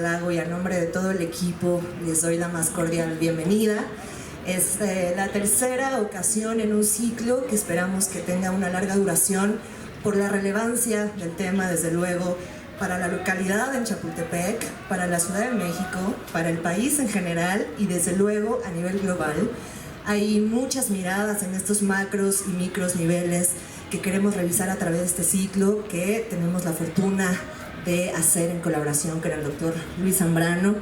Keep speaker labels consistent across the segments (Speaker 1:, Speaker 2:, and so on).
Speaker 1: Lago y a nombre de todo el equipo les doy la más cordial bienvenida. Es la tercera ocasión en un ciclo que esperamos que tenga una larga duración por la relevancia del tema, desde luego, para la localidad en Chapultepec, para la Ciudad de México, para el país en general y desde luego a nivel global. Hay muchas miradas en estos macros y micros niveles que queremos revisar a través de este ciclo que tenemos la fortuna de hacer en colaboración con el doctor Luis Zambrano,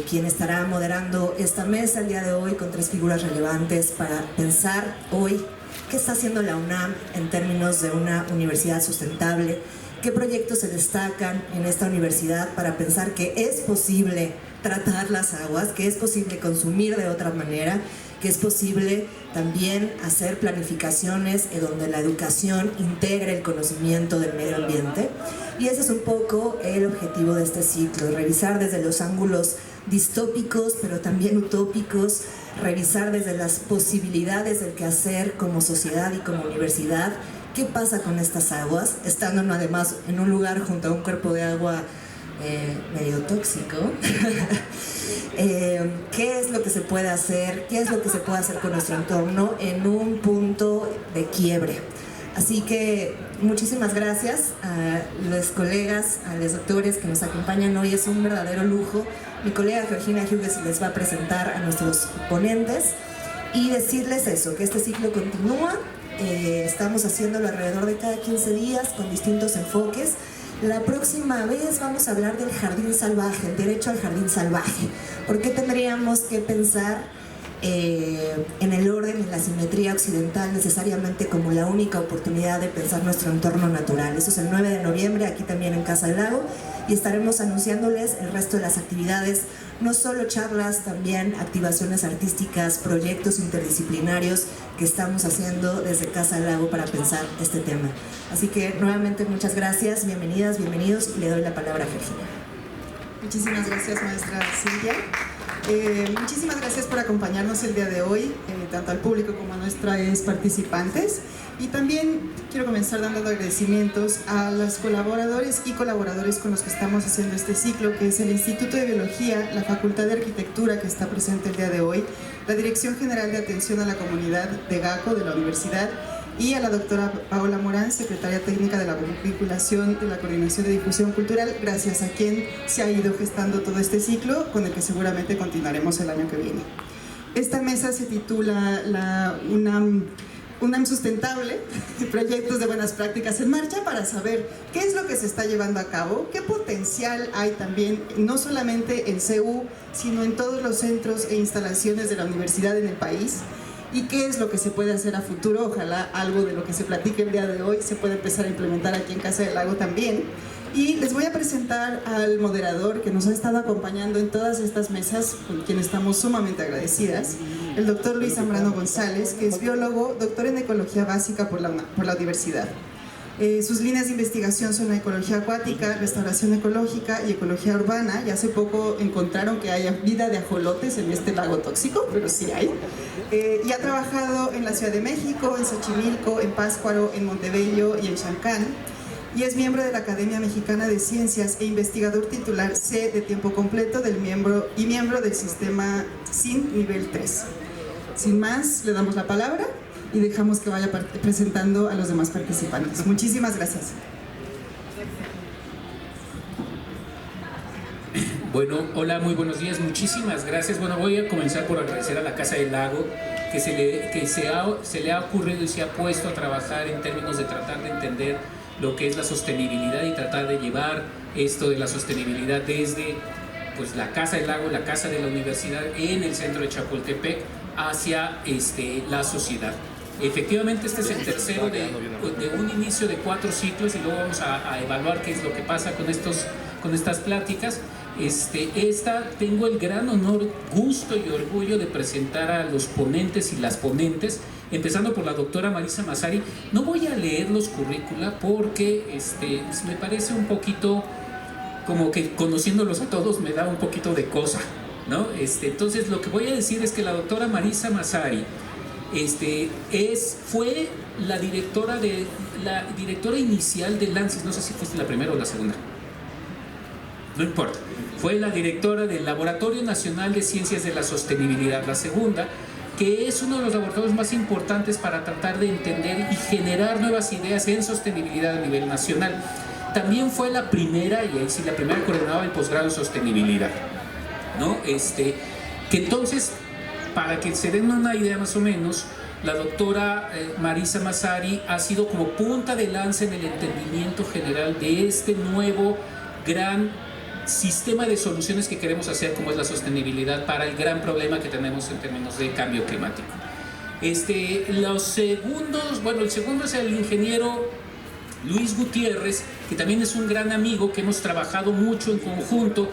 Speaker 1: quien estará moderando esta mesa el día de hoy con tres figuras relevantes para pensar hoy qué está haciendo la UNAM en términos de una universidad sustentable, qué proyectos se destacan en esta universidad para pensar que es posible tratar las aguas, que es posible consumir de otra manera, que es posible también hacer planificaciones donde la educación integre el conocimiento del medio ambiente. Y ese es un poco el objetivo de este ciclo, revisar desde los ángulos distópicos, pero también utópicos, revisar desde las posibilidades del quehacer como sociedad y como universidad, qué pasa con estas aguas, estando además en un lugar junto a un cuerpo de agua medio tóxico. ¿Qué es lo que se puede hacer? ¿Qué es lo que se puede hacer con nuestro entorno en un punto de quiebre? Así que muchísimas gracias a los colegas, a los doctores que nos acompañan hoy. Es un verdadero lujo. Mi colega Georgina Hughes les va a presentar a nuestros ponentes y decirles eso, que este ciclo continúa. Estamos haciéndolo alrededor de cada 15 días con distintos enfoques. La próxima vez vamos a hablar del jardín salvaje, el derecho al jardín salvaje. ¿Por qué tendríamos que pensar en el orden y la simetría occidental necesariamente como la única oportunidad de pensar nuestro entorno natural? Eso es el 9 de noviembre, aquí también en Casa del Lago, y estaremos anunciándoles el resto de las actividades, no solo charlas, también activaciones artísticas, proyectos interdisciplinarios que estamos haciendo desde Casa del Lago para pensar este tema. Así que nuevamente muchas gracias, bienvenidas, bienvenidos, y le doy la palabra a Georgina.
Speaker 2: Muchísimas gracias, maestra Silvia. Muchísimas gracias por acompañarnos el día de hoy, tanto al público como a nuestros participantes. Y también quiero comenzar dando agradecimientos a los colaboradores y colaboradores con los que estamos haciendo este ciclo, que es el Instituto de Biología, la Facultad de Arquitectura, que está presente el día de hoy, la Dirección General de Atención a la Comunidad de GACO de la Universidad, y a la doctora Paola Morán, secretaria técnica de la vinculación de la Coordinación de Difusión Cultural, gracias a quien se ha ido gestando todo este ciclo, con el que seguramente continuaremos el año que viene. Esta mesa se titula la UNAM Sustentable, proyectos de buenas prácticas en marcha, para saber qué es lo que se está llevando a cabo, qué potencial hay también, no solamente en CU, sino en todos los centros e instalaciones de la universidad en el país, y qué es lo que se puede hacer a futuro. Ojalá algo de lo que se platique el día de hoy se pueda empezar a implementar aquí en Casa del Lago también. Y les voy a presentar al moderador que nos ha estado acompañando en todas estas mesas, con quien estamos sumamente agradecidas, el doctor Luis Zambrano González, que es biólogo, doctor en ecología básica por la universidad. Sus líneas de investigación son la ecología acuática, restauración ecológica y ecología urbana, y hace poco encontraron que hay vida de ajolotes en este lago tóxico, pero sí hay. Y ha trabajado en la Ciudad de México, en Xochimilco, en Pátzcuaro, en Montebello y en Chancán, y es miembro de la Academia Mexicana de Ciencias e investigador titular C de tiempo completo miembro del sistema SIN nivel 3. Sin más, le damos la palabra y dejamos que vaya presentando a los demás participantes. Muchísimas gracias.
Speaker 3: Bueno, hola, muy buenos días, muchísimas gracias. Bueno, voy a comenzar por agradecer a la Casa del Lago que se le ha ocurrido y se ha puesto a trabajar en términos de tratar de entender lo que es la sostenibilidad y tratar de llevar esto de la sostenibilidad desde pues, la Casa del Lago, la Casa de la Universidad en el centro de Chapultepec hacia la sociedad. Efectivamente, este es el tercero de un inicio de 4 ciclos, y luego vamos a evaluar qué es lo que pasa con estas pláticas. Tengo el gran honor, gusto y orgullo de presentar a los ponentes y las ponentes, empezando por la doctora Marisa Massari. No voy a leer los currícula porque me parece un poquito como que conociéndolos a todos me da un poquito de cosa, ¿no? Entonces lo que voy a decir es que la doctora Marisa Massari fue la directora inicial de LANXES. No sé si fuiste la primera o la segunda. no importa. Fue la directora del Laboratorio Nacional de Ciencias de la Sostenibilidad, la segunda, que es uno de los laboratorios más importantes para tratar de entender y generar nuevas ideas en sostenibilidad a nivel nacional. También fue la primera, y ahí sí, la primera coordinaba el posgrado en sostenibilidad, ¿no? Que entonces, para que se den una idea más o menos, la doctora Marisa Massari ha sido como punta de lanza en el entendimiento general de este nuevo gran sistema de soluciones que queremos hacer, como es la sostenibilidad, para el gran problema que tenemos en términos de cambio climático. Los segundos, bueno, el segundo es el ingeniero Luis Gutiérrez, que también es un gran amigo, que hemos trabajado mucho en conjunto.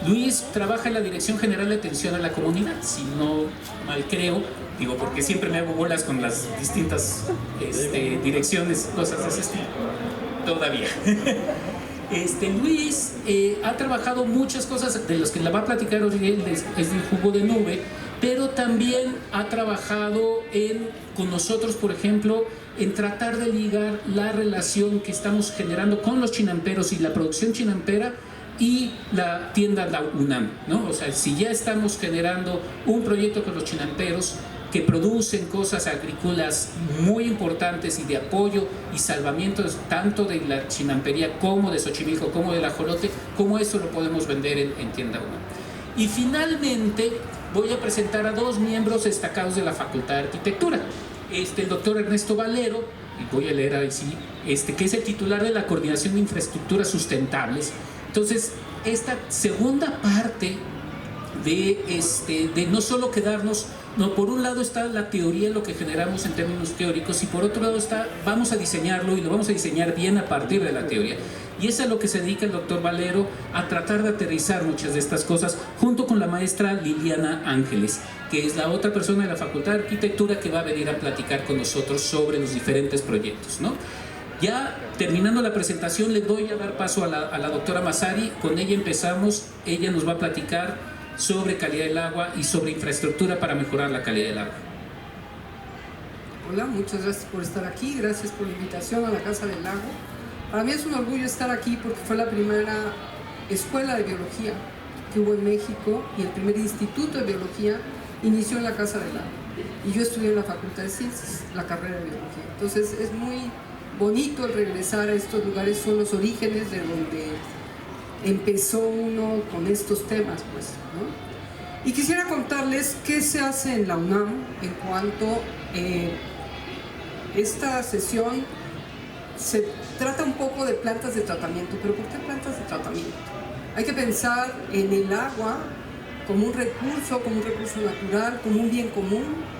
Speaker 3: Luis trabaja en la Dirección General de Atención a la Comunidad, si no mal creo, digo porque siempre me hago bolas con las distintas direcciones, cosas de ese estilo, todavía. Luis ha trabajado muchas cosas de las que la va a platicar hoy, él es del jugo de nube, pero también ha trabajado con nosotros, por ejemplo, en tratar de ligar la relación que estamos generando con los chinamperos y la producción chinampera y la tienda La UNAM, ¿no? O sea, si ya estamos generando un proyecto con los chinamperos que producen cosas agrícolas muy importantes y de apoyo y salvamiento tanto de la chinampería como de Xochimilco, como del ajolote, como eso lo podemos vender en tienda UNAM. Y finalmente voy a presentar a dos miembros destacados de la Facultad de Arquitectura. El doctor Ernesto Valero, y voy a leer ahí sí, que es el titular de la Coordinación de Infraestructuras Sustentables. Entonces, esta segunda parte de no solo quedarnos, no, por un lado está la teoría, lo que generamos en términos teóricos, y por otro lado vamos a diseñarlo, y lo vamos a diseñar bien a partir de la teoría. Y es a lo que se dedica el doctor Valero, a tratar de aterrizar muchas de estas cosas, junto con la maestra Liliana Ángeles, que es la otra persona de la Facultad de Arquitectura que va a venir a platicar con nosotros sobre los diferentes proyectos, ¿no? Ya terminando la presentación, le doy a dar paso a la doctora Massari. Con ella empezamos. Ella nos va a platicar sobre calidad del agua y sobre infraestructura para mejorar la calidad del agua.
Speaker 4: Hola, muchas gracias por estar aquí. Gracias por la invitación a la Casa del Lago. Para mí es un orgullo estar aquí porque fue la primera escuela de biología que hubo en México y el primer instituto de biología inició en la Casa del Lago. Y yo estudié en la Facultad de Ciencias, la carrera de biología. Entonces es muy bonito el regresar a estos lugares, son los orígenes de donde empezó uno con estos temas, pues, ¿no? Y quisiera contarles qué se hace en la UNAM en cuanto esta sesión se trata un poco de plantas de tratamiento. ¿Pero por qué plantas de tratamiento? Hay que pensar en el agua como un recurso natural, como un bien común.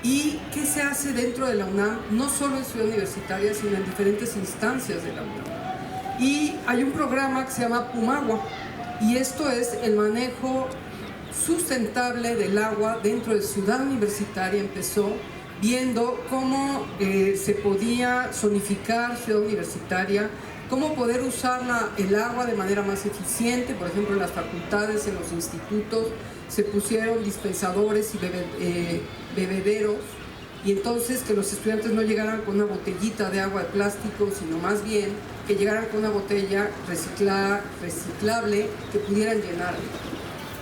Speaker 4: ¿Y qué se hace dentro de la UNAM? No solo en Ciudad Universitaria, sino en diferentes instancias de la UNAM. Y hay un programa que se llama PUMAGUA, y esto es el manejo sustentable del agua dentro de Ciudad Universitaria. Empezó viendo cómo se podía zonificar Ciudad Universitaria, cómo poder usar el agua de manera más eficiente. Por ejemplo, en las facultades, en los institutos, se pusieron dispensadores y bebederos, y entonces que los estudiantes no llegaran con una botellita de agua de plástico, sino más bien que llegaran con una botella reciclable que pudieran llenar.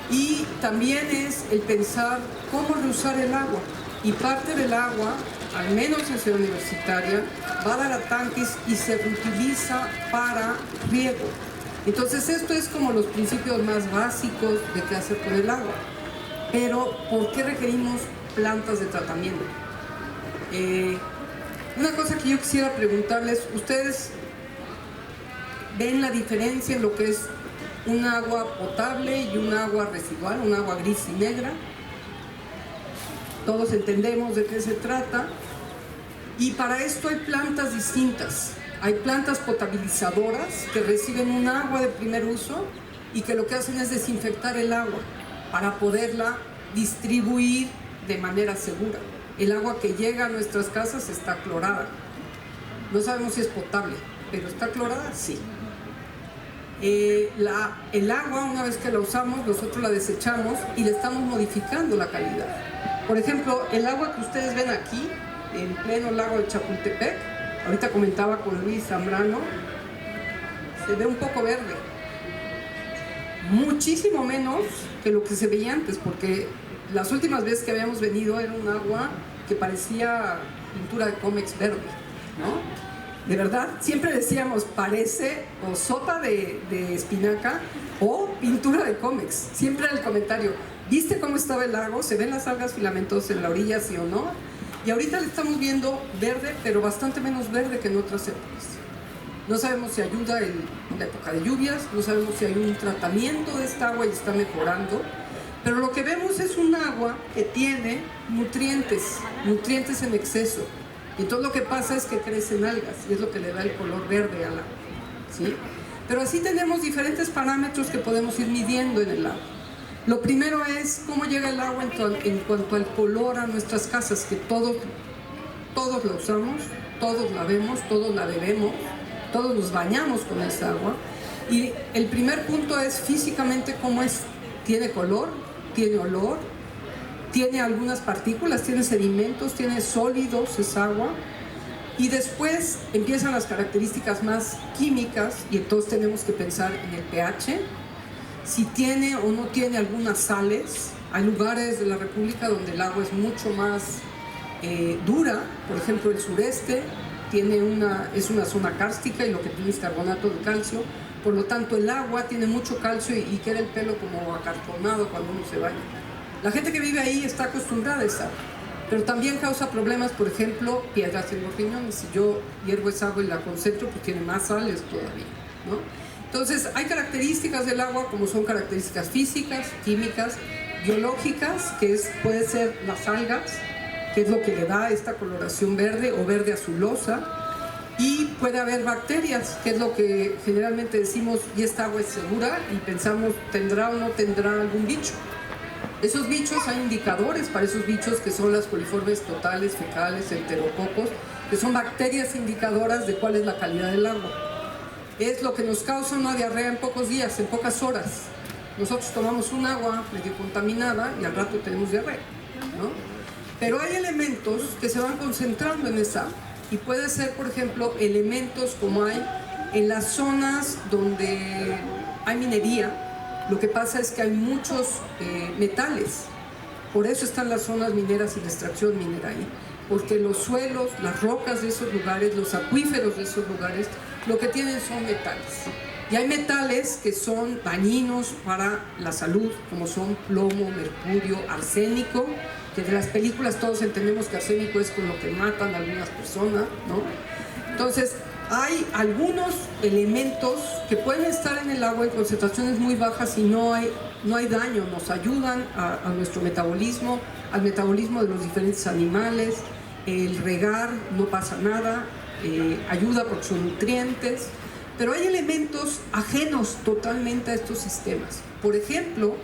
Speaker 4: Y también es el pensar cómo reusar el agua, y parte del agua, al menos en Ciudad Universitaria, va a dar a tanques y se reutiliza para riego. Entonces esto es como los principios más básicos de qué hacer con el agua. Pero ¿por qué requerimos plantas de tratamiento? Una cosa que yo quisiera preguntarles, ¿ustedes ven la diferencia en lo que es un agua potable y un agua residual, un agua gris y negra? Todos entendemos de qué se trata, y para esto hay plantas distintas. Hay plantas potabilizadoras que reciben un agua de primer uso y que lo que hacen es desinfectar el agua para poderla distribuir de manera segura. El agua que llega a nuestras casas está clorada. No sabemos si es potable, pero ¿está clorada? Sí. El agua, una vez que la usamos, nosotros la desechamos y le estamos modificando la calidad. Por ejemplo, el agua que ustedes ven aquí, en pleno lago de Chapultepec, ahorita comentaba con Luis Zambrano, se ve un poco verde. muchísimo menos que lo que se veía antes, porque las últimas veces que habíamos venido era un agua que parecía pintura de cómics verde, ¿no? De verdad, siempre decíamos, parece o sopa de espinaca o pintura de cómics. Siempre era el comentario, ¿viste cómo estaba el lago? ¿Se ven las algas filamentosas en la orilla, sí o no? Y ahorita le estamos viendo verde, pero bastante menos verde que en otras épocas. No sabemos si ayuda en la época de lluvias, no sabemos si hay un tratamiento de esta agua y está mejorando, pero lo que vemos es un agua que tiene nutrientes en exceso. Y entonces lo que pasa es que crecen algas y es lo que le da el color verde al agua, ¿sí? Pero así tenemos diferentes parámetros que podemos ir midiendo en el agua. Lo primero es cómo llega el agua en cuanto al color a nuestras casas, que todos la usamos, todos la vemos, todos la bebemos, todos nos bañamos con esa agua. Y el primer punto es físicamente cómo es. Tiene color, tiene olor, tiene algunas partículas, tiene sedimentos, tiene sólidos, es agua. Y después empiezan las características más químicas y entonces tenemos que pensar en el pH, si tiene o no tiene algunas sales. Hay lugares de la República donde el agua es mucho más dura, por ejemplo el sureste es una zona kárstica y lo que tiene es carbonato de calcio, por lo tanto el agua tiene mucho calcio y queda el pelo como acartonado cuando uno se baña. La gente que vive ahí está acostumbrada a esa agua, pero también causa problemas, por ejemplo, piedras en los riñones. Si yo hiervo esa agua y la concentro, pues tiene más sales todavía, ¿no? Entonces hay características del agua como son características físicas, químicas, biológicas, que puede ser las algas, que es lo que le da esta coloración verde o verde azulosa, y puede haber bacterias, que es lo que generalmente decimos, y esta agua es segura, y pensamos, ¿tendrá o no tendrá algún bicho? Esos bichos, hay indicadores para esos bichos que son las coliformes totales, fecales, enterococos, que son bacterias indicadoras de cuál es la calidad del agua. Es lo que nos causa una diarrea en pocos días, en pocas horas. Nosotros tomamos un agua medio contaminada y al rato tenemos diarrea, ¿no? Pero hay elementos que se van concentrando en esa, y puede ser, por ejemplo, elementos como hay en las zonas donde hay minería. Lo que pasa es que hay muchos metales, por eso están las zonas mineras y la extracción minera ahí, porque los suelos, las rocas de esos lugares, los acuíferos de esos lugares, lo que tienen son metales. Y hay metales que son dañinos para la salud, como son plomo, mercurio, arsénico, que de las películas todos entendemos que arsénico es con lo que matan a algunas personas, ¿no? Entonces, hay algunos elementos que pueden estar en el agua en concentraciones muy bajas y no hay daño, nos ayudan a nuestro metabolismo, al metabolismo de los diferentes animales. El regar no pasa nada, ayuda porque son nutrientes, pero hay elementos ajenos totalmente a estos sistemas. Por ejemplo,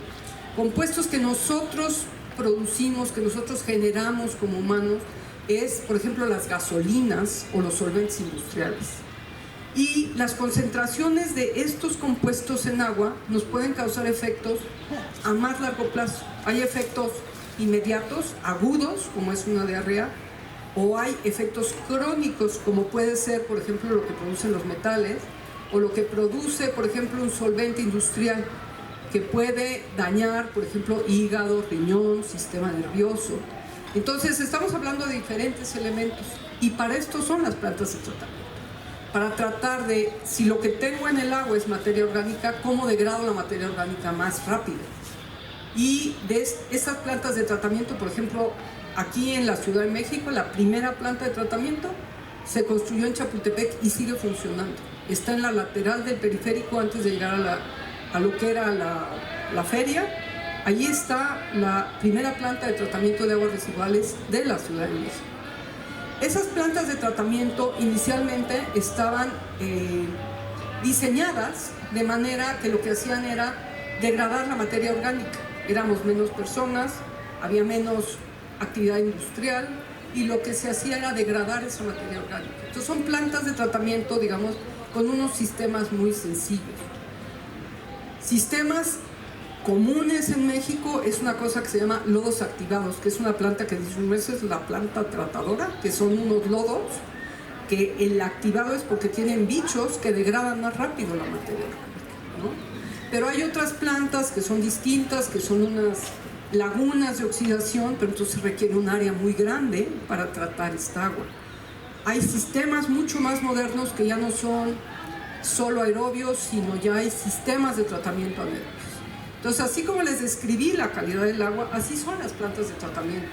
Speaker 4: compuestos que nosotros producimos, que nosotros generamos como humanos, es, por ejemplo, las gasolinas o los solventes industriales. Y las concentraciones de estos compuestos en agua nos pueden causar efectos a más largo plazo. Hay efectos inmediatos, agudos, como es una diarrea, o hay efectos crónicos, como puede ser, por ejemplo, lo que producen los metales, o lo que produce, por ejemplo, un solvente industrial, que puede dañar, por ejemplo, hígado, riñón, sistema nervioso. Entonces, estamos hablando de diferentes elementos, y para esto son las plantas de tratamiento. Para tratar de, si lo que tengo en el agua es materia orgánica, ¿cómo degrado la materia orgánica más rápido? Y de esas plantas de tratamiento, por ejemplo, aquí en la Ciudad de México, la primera planta de tratamiento se construyó en Chapultepec y sigue funcionando. Está en la lateral del periférico antes de llegar a lo que era la feria. Allí está la primera planta de tratamiento de aguas residuales de la Ciudad de México. Esas plantas de tratamiento inicialmente estaban diseñadas de manera que lo que hacían era degradar la materia orgánica. Éramos menos personas, había menos actividad industrial y lo que se hacía era degradar esa materia orgánica. Entonces son plantas de tratamiento, digamos, con unos sistemas muy sencillos. Sistemas comunes en México es una cosa que se llama lodos activados, que es una planta que dice, esa es la planta tratadora, que son unos lodos, que el activado es porque tienen bichos que degradan más rápido la materia orgánica, ¿no? Pero hay otras plantas que son distintas, que son unas lagunas de oxidación, pero entonces requiere un área muy grande para tratar esta agua. Hay sistemas mucho más modernos que ya no son solo aerobios, sino ya hay sistemas de tratamiento anaerobios. Entonces, así como les describí la calidad del agua, así son las plantas de tratamiento.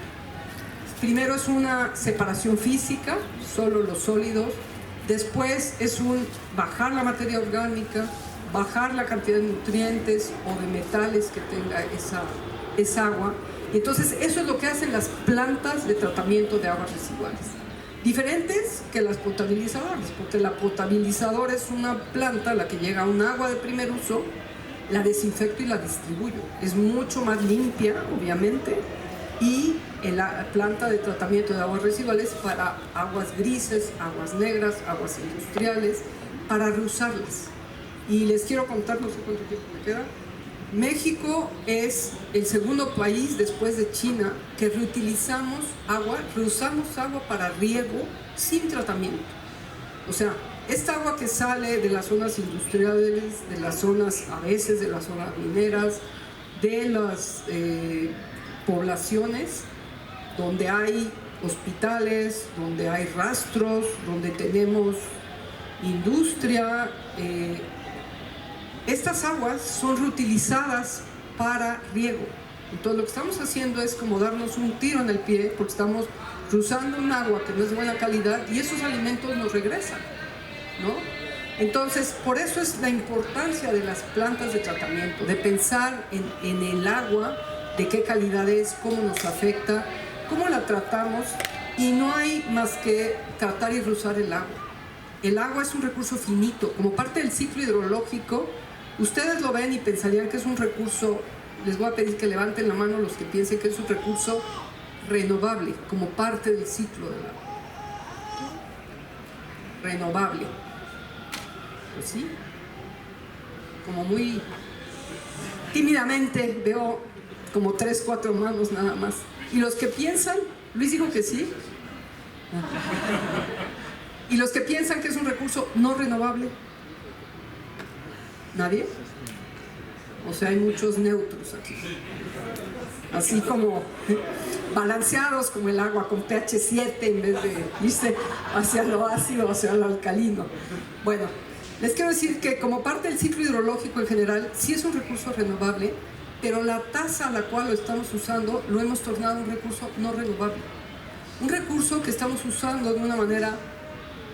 Speaker 4: Primero es una separación física, solo los sólidos. Después es un bajar la materia orgánica, bajar la cantidad de nutrientes o de metales que tenga esa agua. Y entonces eso es lo que hacen las plantas de tratamiento de aguas residuales. Diferentes que las potabilizadoras, porque la potabilizadora es una planta a la que llega un agua de primer uso, la desinfecto y la distribuyo. Es mucho más limpia, obviamente, y la planta de tratamiento de aguas residuales para aguas grises, aguas negras, aguas industriales, para reusarlas. Y les quiero contar, no sé cuánto tiempo me queda, México es el segundo país después de China que reusamos agua para riego sin tratamiento. O sea, esta agua que sale de las zonas industriales, de las zonas, a veces de las zonas mineras, de las poblaciones donde hay hospitales, donde hay rastros, donde tenemos industria, estas aguas son reutilizadas para riego. Entonces lo que estamos haciendo es como darnos un tiro en el pie, porque estamos usando un agua que no es de buena calidad y esos alimentos nos regresan, ¿no? Entonces, por eso es la importancia de las plantas de tratamiento, de pensar en el agua, de qué calidad es, cómo nos afecta, cómo la tratamos, y no hay más que tratar y reusar el agua. El agua es un recurso finito, como parte del ciclo hidrológico. Ustedes lo ven y pensarían que es un recurso, les voy a pedir que levanten la mano los que piensen que es un recurso renovable, como parte del ciclo del agua. Renovable. Pues sí, como muy tímidamente veo como 3, 4 manos nada más. Y los que piensan, Luis dijo que sí. Y los que piensan que es un recurso no renovable, ¿nadie? O sea, hay muchos neutros aquí, así como balanceados como el agua con pH 7 en vez de irse hacia lo ácido o hacia lo alcalino. Bueno, les quiero decir que como parte del ciclo hidrológico en general, sí es un recurso renovable, pero la tasa a la cual lo estamos usando lo hemos tornado un recurso no renovable. Un recurso que estamos usando de una manera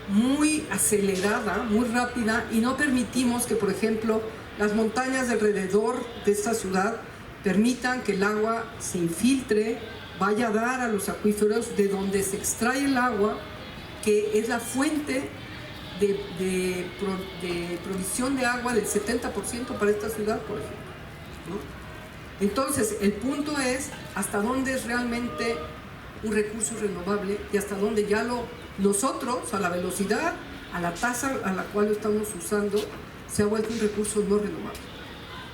Speaker 4: muy acelerada, muy rápida, y no permitimos que, por ejemplo, las montañas de alrededor de esta ciudad permitan que el agua se infiltre, vaya a dar a los acuíferos de donde se extrae el agua, que es la fuente de provisión de agua del 70% para esta ciudad, por ejemplo, ¿no? Entonces, el punto es hasta dónde es realmente un recurso renovable y hasta dónde ya nosotros, a la velocidad, a la tasa a la cual lo estamos usando, se ha vuelto un recurso no renovable.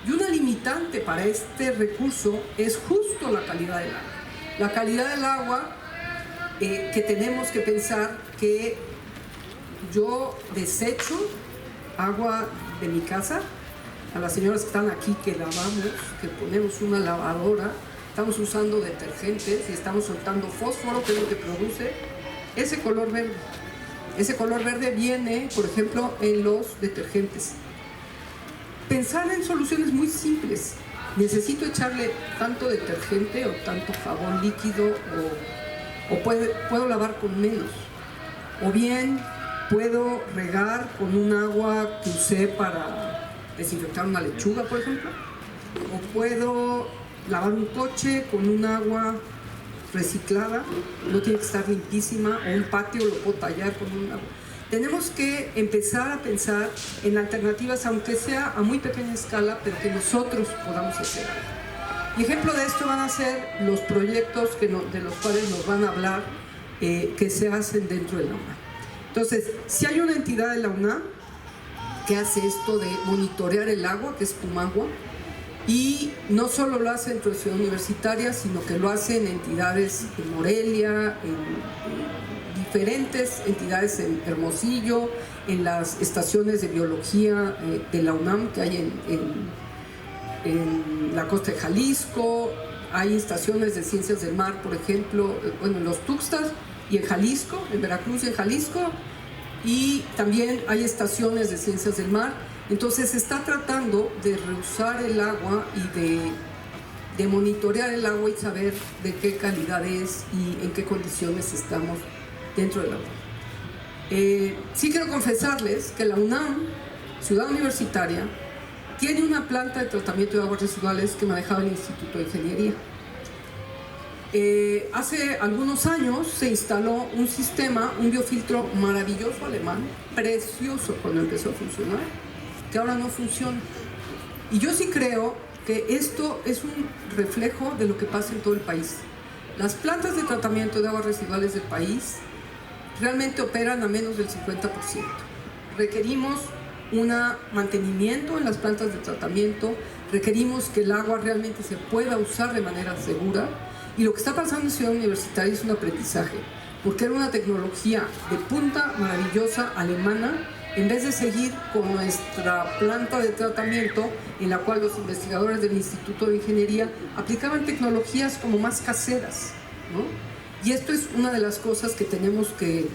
Speaker 4: Y una limitante para este recurso es justo la calidad del agua. La calidad del agua, que tenemos que pensar que yo desecho agua de mi casa, a las señoras que están aquí que lavamos, que ponemos una lavadora, estamos usando detergentes y estamos soltando fósforo, que es lo que produce ese color verde. Ese color verde viene, por ejemplo, en los detergentes. Pensar en soluciones muy simples. Necesito echarle tanto detergente o tanto jabón líquido, o puedo lavar con menos. O bien puedo regar con un agua que usé para desinfectar una lechuga, por ejemplo. O puedo lavar un coche con un agua reciclada, no tiene que estar limpísima, o un patio lo puedo tallar con un agua. Tenemos que empezar a pensar en alternativas, aunque sea a muy pequeña escala, pero que nosotros podamos hacer. Y ejemplo de esto van a ser los proyectos de los cuales nos van a hablar, que se hacen dentro de la UNAM. Entonces, si hay una entidad de la UNAM que hace esto de monitorear el agua, que es Pumagua, y no solo lo hace dentro de Ciudad Universitaria, sino que lo hace en entidades en Morelia, en diferentes entidades en Hermosillo, en las estaciones de biología de la UNAM que hay en la costa de Jalisco, hay estaciones de ciencias del mar, por ejemplo, bueno, en los Tuxtlas y en Jalisco, en Veracruz y en Jalisco, y también hay estaciones de ciencias del mar. Entonces se está tratando de reusar el agua y de monitorear el agua y saber de qué calidad es y en qué condiciones estamos dentro del agua. Sí quiero confesarles que la UNAM, Ciudad Universitaria, tiene una planta de tratamiento de aguas residuales que manejaba el Instituto de Ingeniería. Hace algunos años se instaló un sistema, un biofiltro maravilloso alemán, precioso cuando empezó a funcionar, que ahora no funciona. Y yo sí creo que esto es un reflejo de lo que pasa en todo el país. Las plantas de tratamiento de aguas residuales del país realmente operan a menos del 50%. Requerimos un mantenimiento en las plantas de tratamiento, requerimos que el agua realmente se pueda usar de manera segura, y lo que está pasando en Ciudad Universitaria es un aprendizaje, porque era una tecnología de punta maravillosa alemana, en vez de seguir con nuestra planta de tratamiento, en la cual los investigadores del Instituto de Ingeniería aplicaban tecnologías como más caseras, ¿no? Y esto es una de las cosas que tenemos que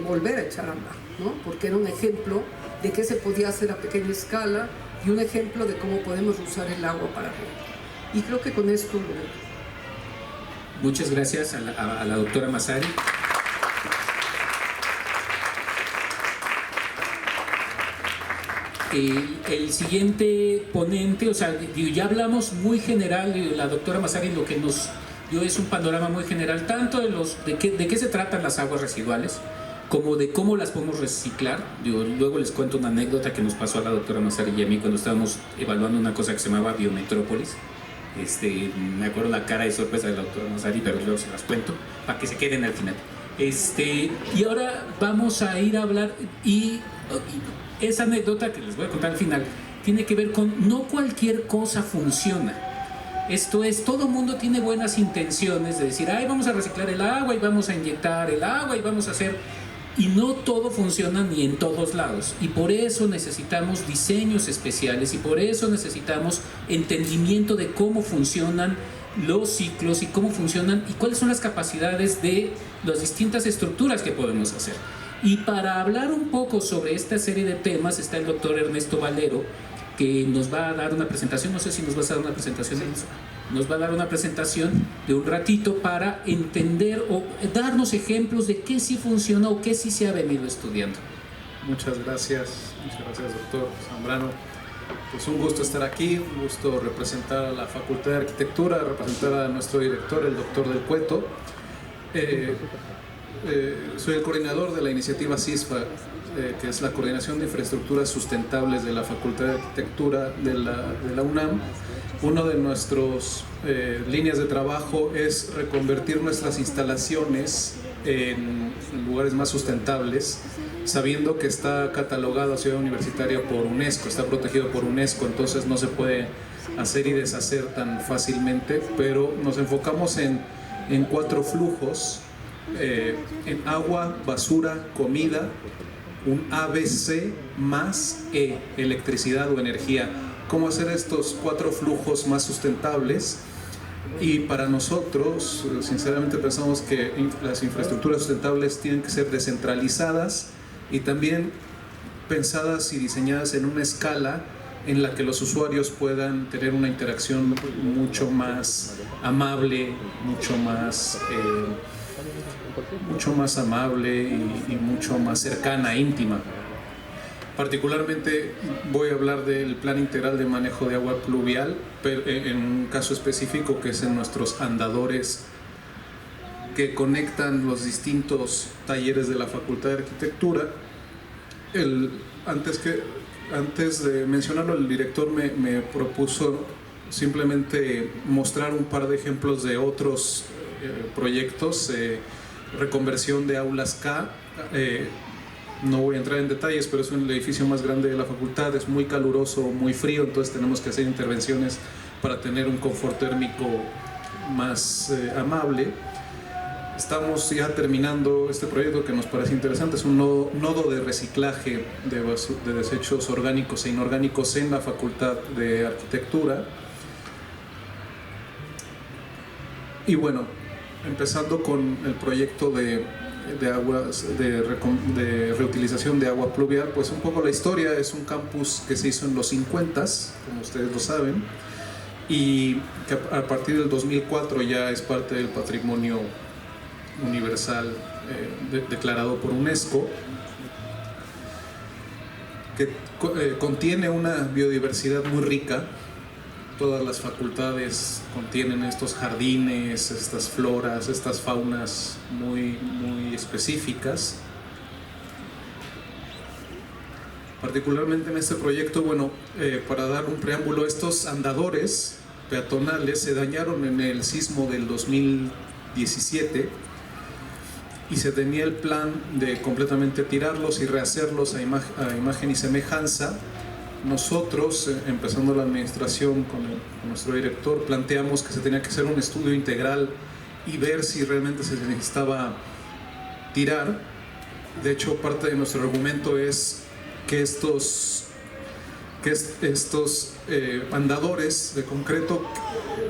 Speaker 4: volver a echar a andar, ¿no? Porque era un ejemplo de qué se podía hacer a pequeña escala y un ejemplo de cómo podemos usar el agua para regar. Y creo que con esto lo veo.
Speaker 3: Muchas gracias a la doctora Massari. El siguiente ponente, o sea, ya hablamos muy general, la doctora Massari lo que nos dio es un panorama muy general, tanto de qué se tratan las aguas residuales, como de cómo las podemos reciclar. Luego les cuento una anécdota que nos pasó a la doctora Massari y a mí cuando estábamos evaluando una cosa que se llamaba Biometrópolis. Me acuerdo la cara de sorpresa de la doctora Massari, pero luego se las cuento para que se queden al final. Y ahora vamos a ir a hablar, y esa anécdota que les voy a contar al final tiene que ver con no cualquier cosa funciona. Esto es, todo mundo tiene buenas intenciones de decir, ay, vamos a reciclar el agua y vamos a inyectar el agua y vamos a hacer... Y no todo funciona ni en todos lados, y por eso necesitamos diseños especiales, y por eso necesitamos entendimiento de cómo funcionan los ciclos y cómo funcionan y cuáles son las capacidades de las distintas estructuras que podemos hacer. Y para hablar un poco sobre esta serie de temas está el doctor Ernesto Valero, que nos va a dar una presentación. No sé si nos vas a dar una presentación. Nos va a dar una presentación de un ratito para entender o darnos ejemplos de qué sí funciona o qué sí se ha venido estudiando.
Speaker 5: Muchas gracias doctor Zambrano. Pues un gusto estar aquí, un gusto representar a la Facultad de Arquitectura, representar a nuestro director, el doctor Del Cueto. Soy el coordinador de la iniciativa CISFA, que es la Coordinación de Infraestructuras Sustentables de la Facultad de Arquitectura de la UNAM. Una de nuestras líneas de trabajo es reconvertir nuestras instalaciones en lugares más sustentables, sabiendo que está catalogada Ciudad Universitaria por UNESCO, está protegido por UNESCO, entonces no se puede hacer y deshacer tan fácilmente, pero nos enfocamos en 4 flujos, en agua, basura, comida, un ABC más E, electricidad o energía. Cómo hacer estos 4 flujos más sustentables. Y para nosotros, sinceramente, pensamos que las infraestructuras sustentables tienen que ser descentralizadas y también pensadas y diseñadas en una escala en la que los usuarios puedan tener una interacción mucho más amable, mucho más amable y mucho más cercana, íntima. Particularmente voy a hablar del Plan Integral de Manejo de Agua Pluvial, pero en un caso específico que es en nuestros andadores que conectan los distintos talleres de la Facultad de Arquitectura. Antes de mencionarlo, el director me propuso simplemente mostrar un par de ejemplos de otros proyectos, reconversión de aulas K. No voy a entrar en detalles, pero es el edificio más grande de la facultad, es muy caluroso, muy frío, entonces tenemos que hacer intervenciones para tener un confort térmico más amable. Estamos ya terminando este proyecto que nos parece interesante, es un nodo de reciclaje de desechos orgánicos e inorgánicos en la Facultad de Arquitectura. Y bueno, empezando con el proyecto de reutilización de agua pluvial, pues un poco la historia es un campus que se hizo en los 50s, como ustedes lo saben, y que a partir del 2004 ya es parte del patrimonio universal declarado por UNESCO, que contiene una biodiversidad muy rica. Todas las facultades contienen estos jardines, estas floras, estas faunas muy específicas. Particularmente en este proyecto, bueno, para dar un preámbulo, estos andadores peatonales se dañaron en el sismo del 2017 y se tenía el plan de completamente tirarlos y rehacerlos a imagen y semejanza. Nosotros, empezando la administración con nuestro director, planteamos que se tenía que hacer un estudio integral y ver si realmente se necesitaba tirar. De hecho, parte de nuestro argumento es que estos andadores de concreto,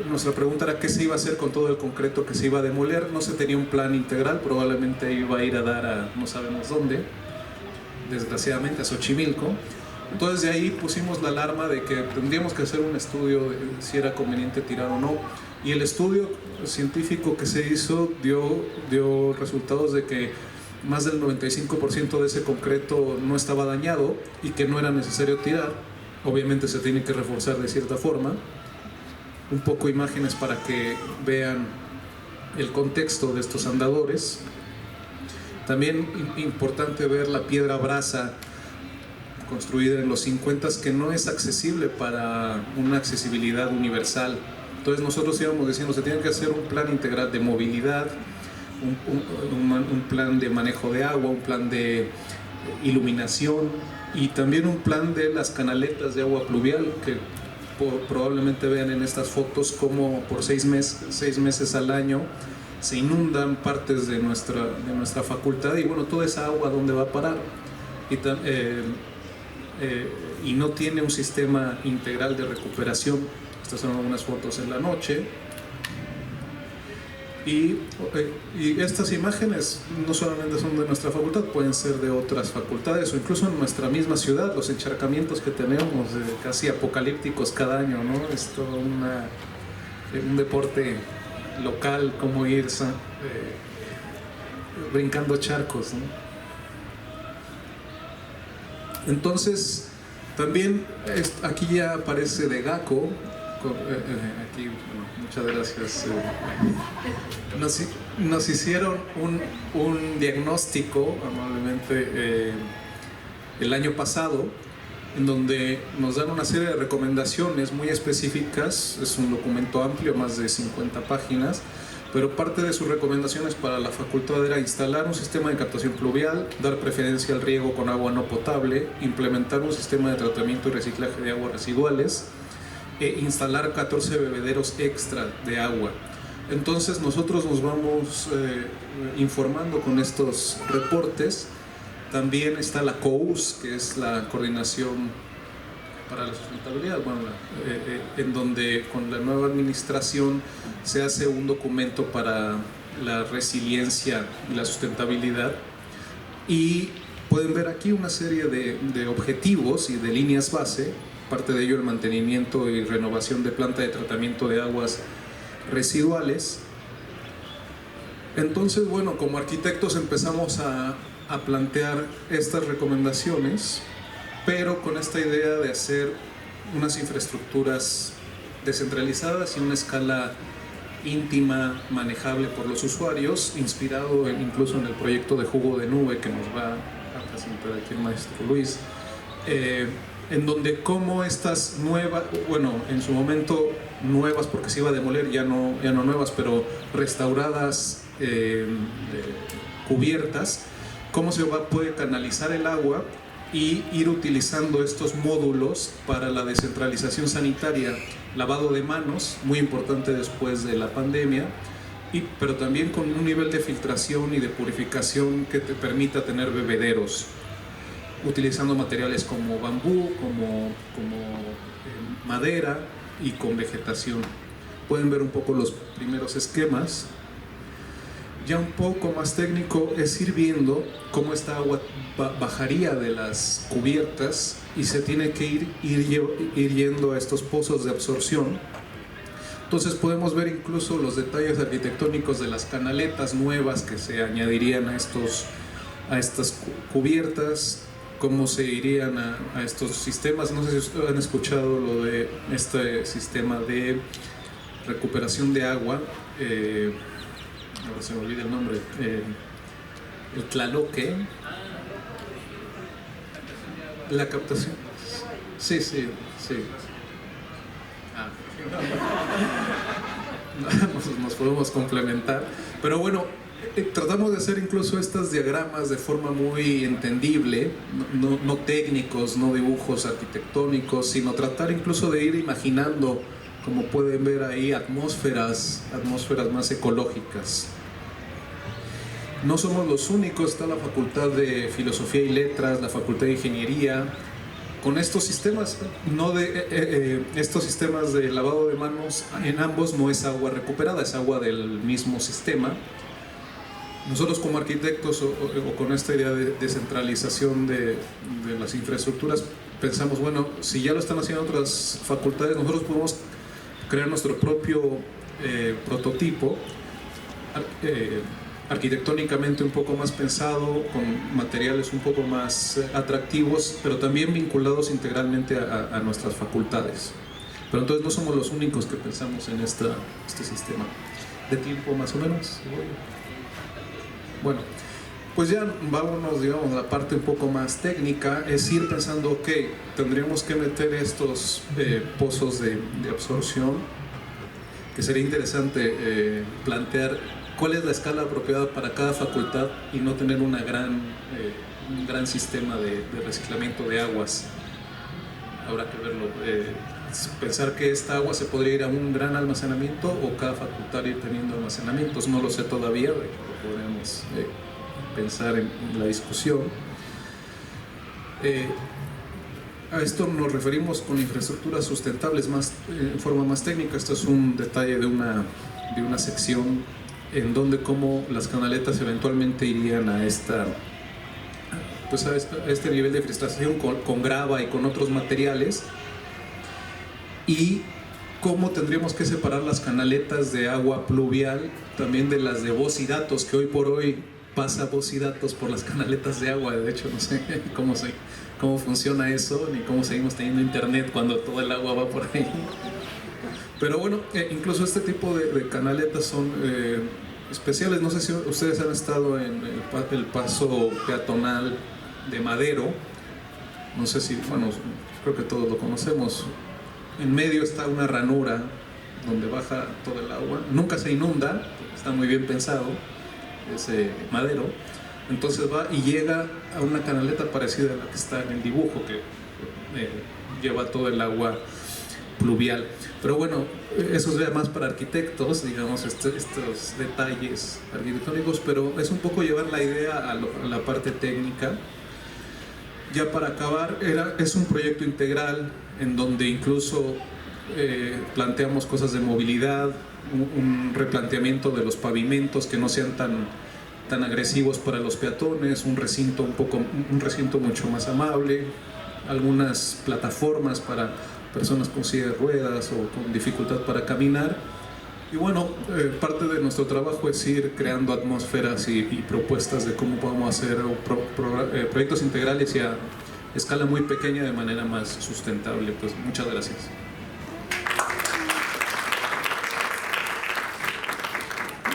Speaker 5: nuestra pregunta era qué se iba a hacer con todo el concreto que se iba a demoler. No se tenía un plan integral, probablemente iba a ir a dar a no sabemos dónde, desgraciadamente a Xochimilco. Entonces de ahí pusimos la alarma de que tendríamos que hacer un estudio de si era conveniente tirar o no, y el estudio científico que se hizo dio resultados de que más del 95% de ese concreto no estaba dañado y que no era necesario tirar. Obviamente se tiene que reforzar de cierta forma. Un poco imágenes para que vean el contexto de estos andadores. También importante ver la piedra brasa construida en los 50, que no es accesible para una accesibilidad universal. Entonces nosotros íbamos diciendo, se tiene que hacer un plan integral de movilidad, un plan de manejo de agua, un plan de iluminación y también un plan de las canaletas de agua pluvial, que probablemente vean en estas fotos como por 6 meses al año se inundan partes de nuestra facultad, y bueno, toda esa agua ¿dónde va a parar? Y no tiene un sistema integral de recuperación. Estas son algunas fotos en la noche. Y estas imágenes no solamente son de nuestra facultad, pueden ser de otras facultades o incluso en nuestra misma ciudad. Los encharcamientos que tenemos casi apocalípticos cada año, ¿no? Es todo un deporte local, como ir brincando charcos, ¿no? Entonces, también aquí ya aparece de GACO. Aquí, bueno, muchas gracias. Nos hicieron un diagnóstico amablemente el año pasado, en donde nos dan una serie de recomendaciones muy específicas. Es un documento amplio, más de 50 páginas, pero parte de sus recomendaciones para la facultad era instalar un sistema de captación pluvial, dar preferencia al riego con agua no potable, implementar un sistema de tratamiento y reciclaje de aguas residuales e instalar 14 bebederos extra de agua. Entonces nosotros nos vamos informando con estos reportes. También está la COUS, que es la Coordinación para la Sustentabilidad, bueno, en donde con la nueva administración se hace un documento para la resiliencia y la sustentabilidad, y pueden ver aquí una serie de objetivos y de líneas base. Parte de ello el mantenimiento y renovación de planta de tratamiento de aguas residuales. Entonces, bueno, como arquitectos empezamos a plantear estas recomendaciones, pero con esta idea de hacer unas infraestructuras descentralizadas y una escala íntima, manejable por los usuarios, inspirado incluso en el proyecto de Jugo de Nube que nos va a presentar aquí el maestro Luis, en donde como estas nuevas, bueno, en su momento nuevas porque se iba a demoler, ya no nuevas, pero restauradas, cubiertas, cómo se puede canalizar el agua y ir utilizando estos módulos para la descentralización sanitaria, lavado de manos, muy importante después de la pandemia, pero también con un nivel de filtración y de purificación que te permita tener bebederos, utilizando materiales como bambú, como madera y con vegetación. pueden ver un poco los primeros esquemas. Ya un poco más técnico es ir viendo cómo esta agua bajaría de las cubiertas y se tiene que ir yendo a estos pozos de absorción. Entonces podemos ver incluso los detalles arquitectónicos de las canaletas nuevas que se añadirían a estas cubiertas, cómo se irían a estos sistemas. No sé si ustedes han escuchado lo de este sistema de recuperación de agua, ahora se me olvida el nombre, el Tlaloque, la captación. Sí. Nos podemos complementar, pero bueno, tratamos de hacer incluso estos diagramas de forma muy entendible, no técnicos, no dibujos arquitectónicos, sino tratar incluso de ir imaginando, como pueden ver ahí, atmósferas más ecológicas. No somos los únicos, está la Facultad de Filosofía y Letras, la Facultad de Ingeniería, con estos sistemas, estos sistemas de lavado de manos. En ambos no es agua recuperada, es agua del mismo sistema. Nosotros como arquitectos o con esta idea de descentralización de las infraestructuras, pensamos, bueno, si ya lo están haciendo otras facultades, nosotros podemos crear nuestro propio prototipo, arquitectónicamente un poco más pensado, con materiales un poco más atractivos, pero también vinculados integralmente a nuestras facultades. Pero entonces no somos los únicos que pensamos en este sistema. ¿De tiempo más o menos? Bueno, pues ya vámonos, digamos, a la parte un poco más técnica, es ir pensando, ok, tendríamos que meter estos pozos de absorción, que sería interesante plantear cuál es la escala apropiada para cada facultad y no tener un gran sistema de reciclamiento de aguas. Habrá que verlo. Pensar que esta agua se podría ir a un gran almacenamiento o cada facultad ir teniendo almacenamientos, no lo sé todavía, lo podremos pensar en la discusión. A esto nos referimos con infraestructuras sustentables en forma más técnica. Esto es un detalle de una sección en donde cómo las canaletas eventualmente irían a este nivel de filtración con grava y con otros materiales, y cómo tendríamos que separar las canaletas de agua pluvial también de las de voz y datos, que hoy por hoy pasa voz y datos por las canaletas de agua. De hecho no sé cómo funciona eso, ni cómo seguimos teniendo internet cuando todo el agua va por ahí. Pero bueno, incluso este tipo de canaletas son especiales. No sé si ustedes han estado en el paso peatonal de Madero. No sé si, bueno, creo que todos lo conocemos. En medio está una ranura donde baja todo el agua. Nunca se inunda, está muy bien pensado ese Madero. Entonces va y llega a una canaleta parecida a la que está en el dibujo, que lleva todo el agua pluvial. Pero bueno, eso es más para arquitectos, digamos, estos detalles arquitectónicos, pero es un poco llevar la idea a la parte técnica. Ya para acabar, es un proyecto integral en donde incluso planteamos cosas de movilidad, un replanteamiento de los pavimentos que no sean tan agresivos para los peatones, un recinto mucho más amable, algunas plataformas para personas con silla de ruedas o con dificultad para caminar. Y bueno, parte de nuestro trabajo es ir creando atmósferas y propuestas de cómo podemos hacer proyectos integrales y a escala muy pequeña de manera más sustentable. Pues muchas gracias.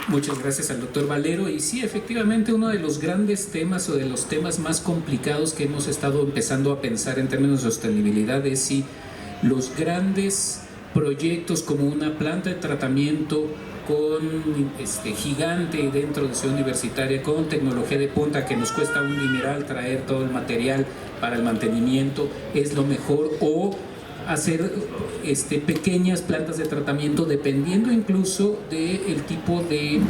Speaker 3: Muchas gracias al doctor Valero. Y sí, efectivamente, uno de los grandes temas o de los temas más complicados que hemos estado empezando a pensar en términos de sostenibilidad es si los grandes proyectos como una planta de tratamiento gigante dentro de Ciudad Universitaria, con tecnología de punta que nos cuesta un dineral traer todo el material para el mantenimiento, es lo mejor, o hacer pequeñas plantas de tratamiento dependiendo incluso del tipo de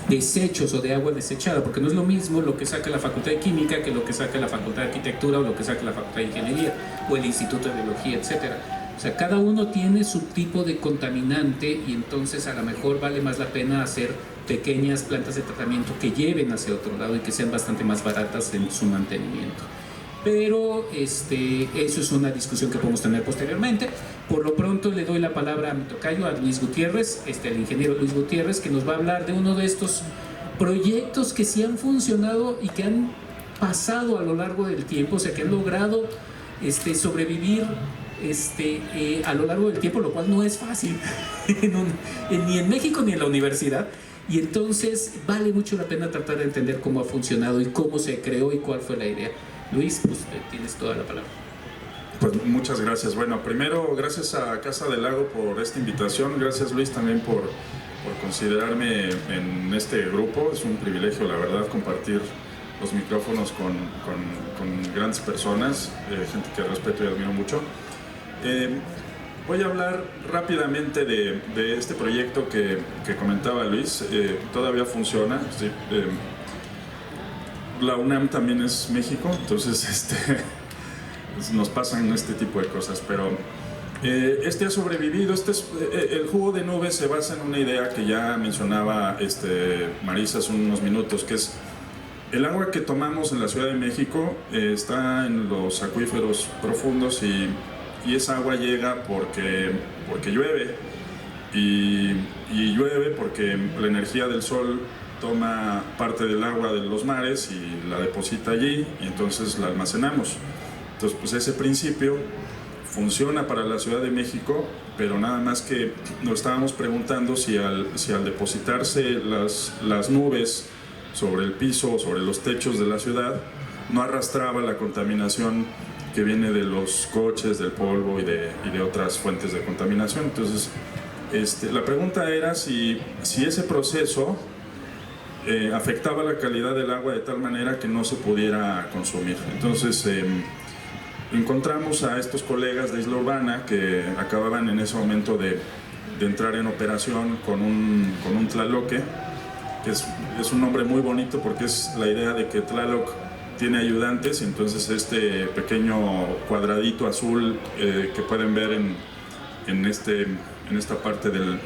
Speaker 3: desechos o de agua desechada, porque no es lo mismo lo que saca la Facultad de Química que lo que saca la Facultad de Arquitectura o lo que saca la Facultad de Ingeniería o el Instituto de Biología, etcétera. O sea, cada uno tiene su tipo de contaminante y entonces a lo mejor vale más la pena hacer pequeñas plantas de tratamiento que lleven hacia otro lado y que sean bastante más baratas en su mantenimiento. Pero eso es una discusión que podemos tener posteriormente. Por lo pronto le doy la palabra a mi tocayo, a Luis Gutiérrez, el ingeniero Luis Gutiérrez, que nos va a hablar de uno de estos proyectos que sí han funcionado y que han pasado a lo largo del tiempo, o sea, que han logrado sobrevivir a lo largo del tiempo, lo cual no es fácil ni en México ni en la universidad. Y entonces vale mucho la pena tratar de entender cómo ha funcionado y cómo se creó y cuál fue la idea. Luis, pues tienes toda la palabra.
Speaker 6: Pues muchas gracias. Bueno, primero gracias a Casa del Lago por esta invitación. Gracias, Luis, también por considerarme en este grupo. Es un privilegio, la verdad, compartir los micrófonos con grandes personas, gente que respeto y admiro mucho. Voy a hablar rápidamente de este proyecto que comentaba Luis. Todavía funciona. Sí, la UNAM también es México, entonces nos pasan este tipo de cosas, pero ha sobrevivido. El jugo de nubes se basa en una idea que ya mencionaba Marisa hace unos minutos, que es el agua que tomamos en la Ciudad de México está en los acuíferos profundos y esa agua llega porque llueve y llueve porque la energía del sol toma parte del agua de los mares y la deposita allí y entonces la almacenamos. Entonces, pues ese principio funciona para la Ciudad de México, pero nada más que nos estábamos preguntando si al depositarse las nubes sobre el piso o sobre los techos de la ciudad, no arrastraba la contaminación que viene de los coches, del polvo y de otras fuentes de contaminación. Entonces, la pregunta era si ese proceso afectaba la calidad del agua de tal manera que no se pudiera consumir. Entonces encontramos a estos colegas de Isla Urbana que acababan en ese momento de entrar en operación con un tlaloque, que es un nombre muy bonito porque es la idea de que Tlaloc tiene ayudantes, y entonces este pequeño cuadradito azul que pueden ver en esta parte del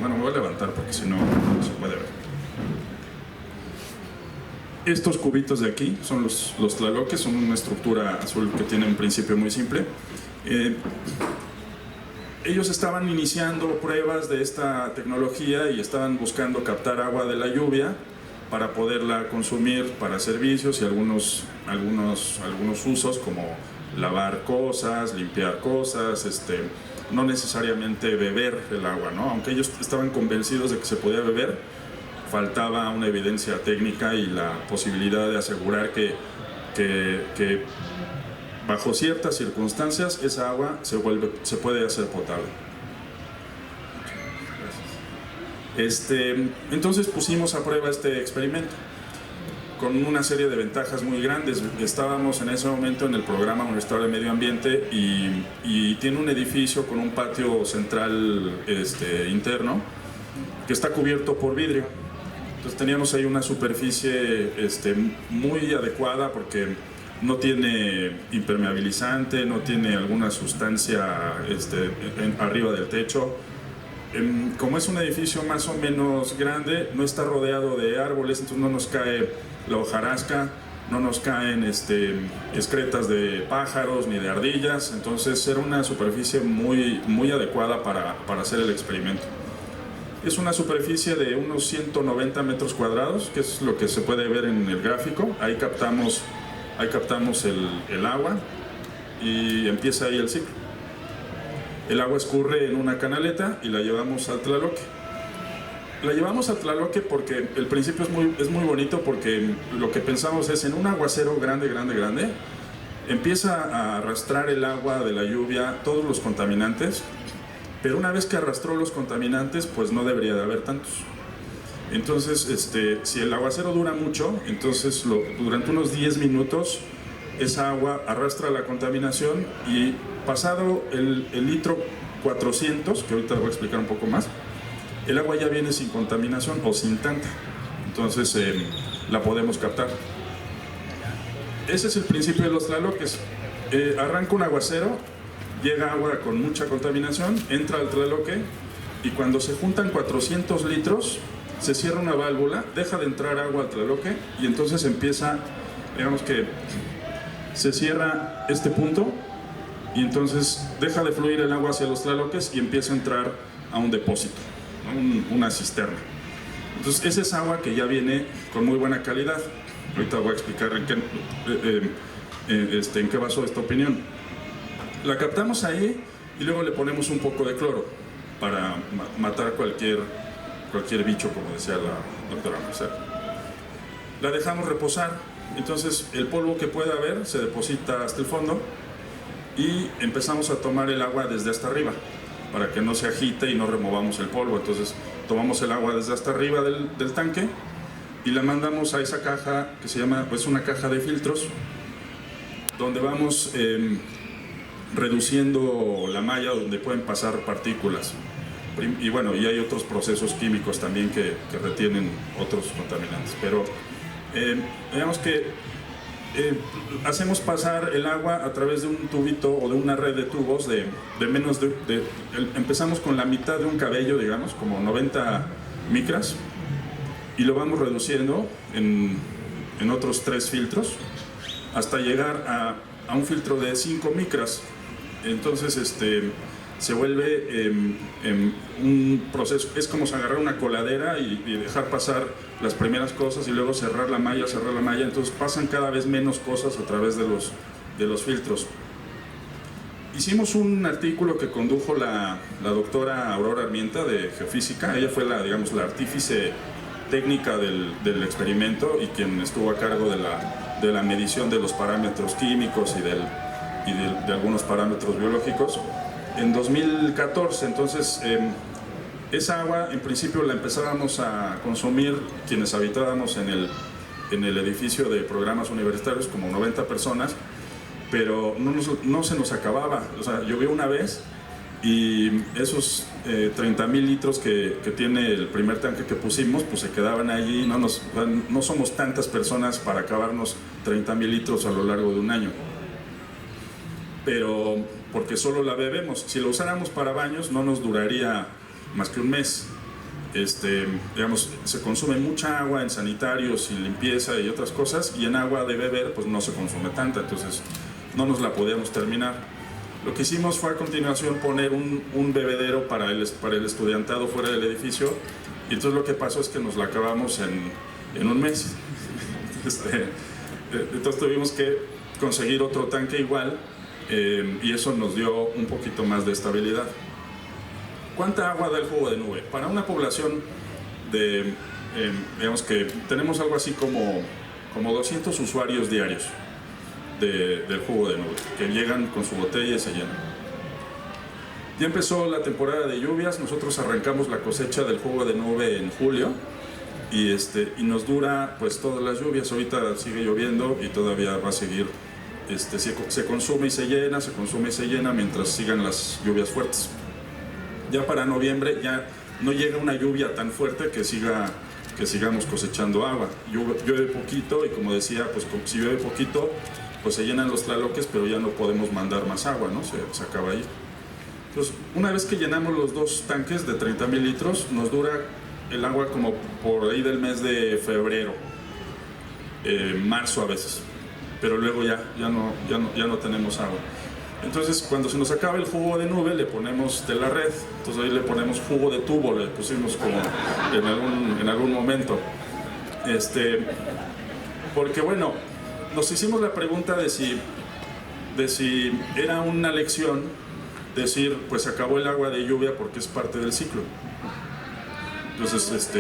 Speaker 6: bueno, me voy a levantar porque si no se puede ver. Estos cubitos de aquí son los tlaloques, son una estructura azul que tiene un principio muy simple. Ellos estaban iniciando pruebas de esta tecnología y estaban buscando captar agua de la lluvia para poderla consumir para servicios y algunos usos como lavar cosas, limpiar cosas, no necesariamente beber el agua, ¿no? Aunque ellos estaban convencidos de que se podía beber, faltaba una evidencia técnica y la posibilidad de asegurar que bajo ciertas circunstancias esa agua se puede hacer potable. Entonces pusimos a prueba este experimento con una serie de ventajas muy grandes. Estábamos en ese momento en el programa Universitario de Medio Ambiente y tiene un edificio con un patio central interno que está cubierto por vidrio. Entonces teníamos ahí una superficie muy adecuada porque no tiene impermeabilizante, no tiene alguna sustancia arriba del techo. Como es un edificio más o menos grande, no está rodeado de árboles, entonces no nos cae la hojarasca, no nos caen excretas de pájaros ni de ardillas. Entonces era una superficie muy, muy adecuada para hacer el experimento. Es una superficie de unos 190 metros cuadrados, que es lo que se puede ver en el gráfico. Ahí captamos el agua y empieza ahí el ciclo. El agua escurre en una canaleta y la llevamos al tlaloque. La llevamos al tlaloque porque el principio es muy bonito, porque lo que pensamos es en un aguacero grande, empieza a arrastrar el agua de la lluvia todos los contaminantes, pero una vez que arrastró los contaminantes, pues no debería de haber tantos. Entonces, si el aguacero dura mucho, entonces durante unos 10 minutos esa agua arrastra la contaminación y pasado el litro 400, que ahorita voy a explicar un poco más, el agua ya viene sin contaminación o sin tanta. Entonces la podemos captar. Ese es el principio de los tlaloques. arranca un aguacero, llega agua con mucha contaminación, entra al Tlaloque y cuando se juntan 400 litros, se cierra una válvula, deja de entrar agua al Tlaloque y entonces empieza, digamos que se cierra este punto y entonces deja de fluir el agua hacia los Tlaloques y empieza a entrar a un depósito, ¿no? Una cisterna. Entonces esa es agua que ya viene con muy buena calidad. Ahorita voy a explicar en qué basó esta opinión. La captamos ahí y luego le ponemos un poco de cloro para matar cualquier bicho, como decía la doctora Merced. La dejamos reposar, entonces el polvo que pueda haber se deposita hasta el fondo y empezamos a tomar el agua desde hasta arriba para que no se agite y no removamos el polvo. Entonces tomamos el agua desde hasta arriba del tanque y la mandamos a esa caja que se llama, pues, una caja de filtros, donde vamos reduciendo la malla donde pueden pasar partículas. Y bueno, y hay otros procesos químicos también que retienen otros contaminantes. Pero digamos que hacemos pasar el agua a través de un tubito o de una red de tubos de menos empezamos con la mitad de un cabello, digamos, como 90 micras, y lo vamos reduciendo en otros 3 filtros hasta llegar a un filtro de 5 micras. Entonces se vuelve un proceso, es como agarrar una coladera y dejar pasar las primeras cosas y luego cerrar la malla, entonces pasan cada vez menos cosas a través de los filtros. Hicimos un artículo que condujo la doctora Aurora Armienta de Geofísica. Ella fue la artífice técnica del experimento y quien estuvo a cargo de la medición de los parámetros químicos y de algunos parámetros biológicos en 2014. Entonces esa agua en principio la empezábamos a consumir quienes habitábamos en el edificio de programas universitarios, como 90 personas, pero no se nos acababa. O sea, llovió una vez y esos 30,000 litros que tiene el primer tanque que pusimos, pues se quedaban allí. No somos tantas personas para acabarnos 30,000 litros a lo largo de un año, pero porque solo la bebemos. Si lo usáramos para baños no nos duraría más que un mes. Digamos, se consume mucha agua en sanitarios y limpieza y otras cosas, y en agua de beber pues no se consume tanta, entonces no nos la podíamos terminar. Lo que hicimos fue a continuación poner un bebedero para el estudiantado fuera del edificio, y entonces lo que pasó es que nos la acabamos en un mes. Entonces tuvimos que conseguir otro tanque igual, y eso nos dio un poquito más de estabilidad. ¿Cuánta agua da el jugo de nube? Para una población digamos que tenemos algo así como 200 usuarios diarios del jugo de nube, que llegan con su botella y se llenan. Ya empezó la temporada de lluvias, nosotros arrancamos la cosecha del jugo de nube en julio y nos dura pues todas las lluvias. Ahorita sigue lloviendo y todavía va a seguir. Se consume y se llena, se consume y se llena mientras sigan las lluvias fuertes. Ya para noviembre ya no llega una lluvia tan fuerte que sigamos cosechando agua. Llueve poquito y, como decía, pues si llueve poquito pues se llenan los tlaloques, pero ya no podemos mandar más agua, ¿no? Se acaba ahí. Entonces, una vez que llenamos los 2 tanques de 30,000 litros, nos dura el agua como por ahí del mes de febrero, marzo a veces, pero luego ya no tenemos agua. Entonces, cuando se nos acaba el jugo de nube, le ponemos de la red. Entonces ahí le ponemos jugo de tubo, le pusimos como en algún momento. Porque bueno, nos hicimos la pregunta de si era una lección decir, pues se acabó el agua de lluvia porque es parte del ciclo. Entonces,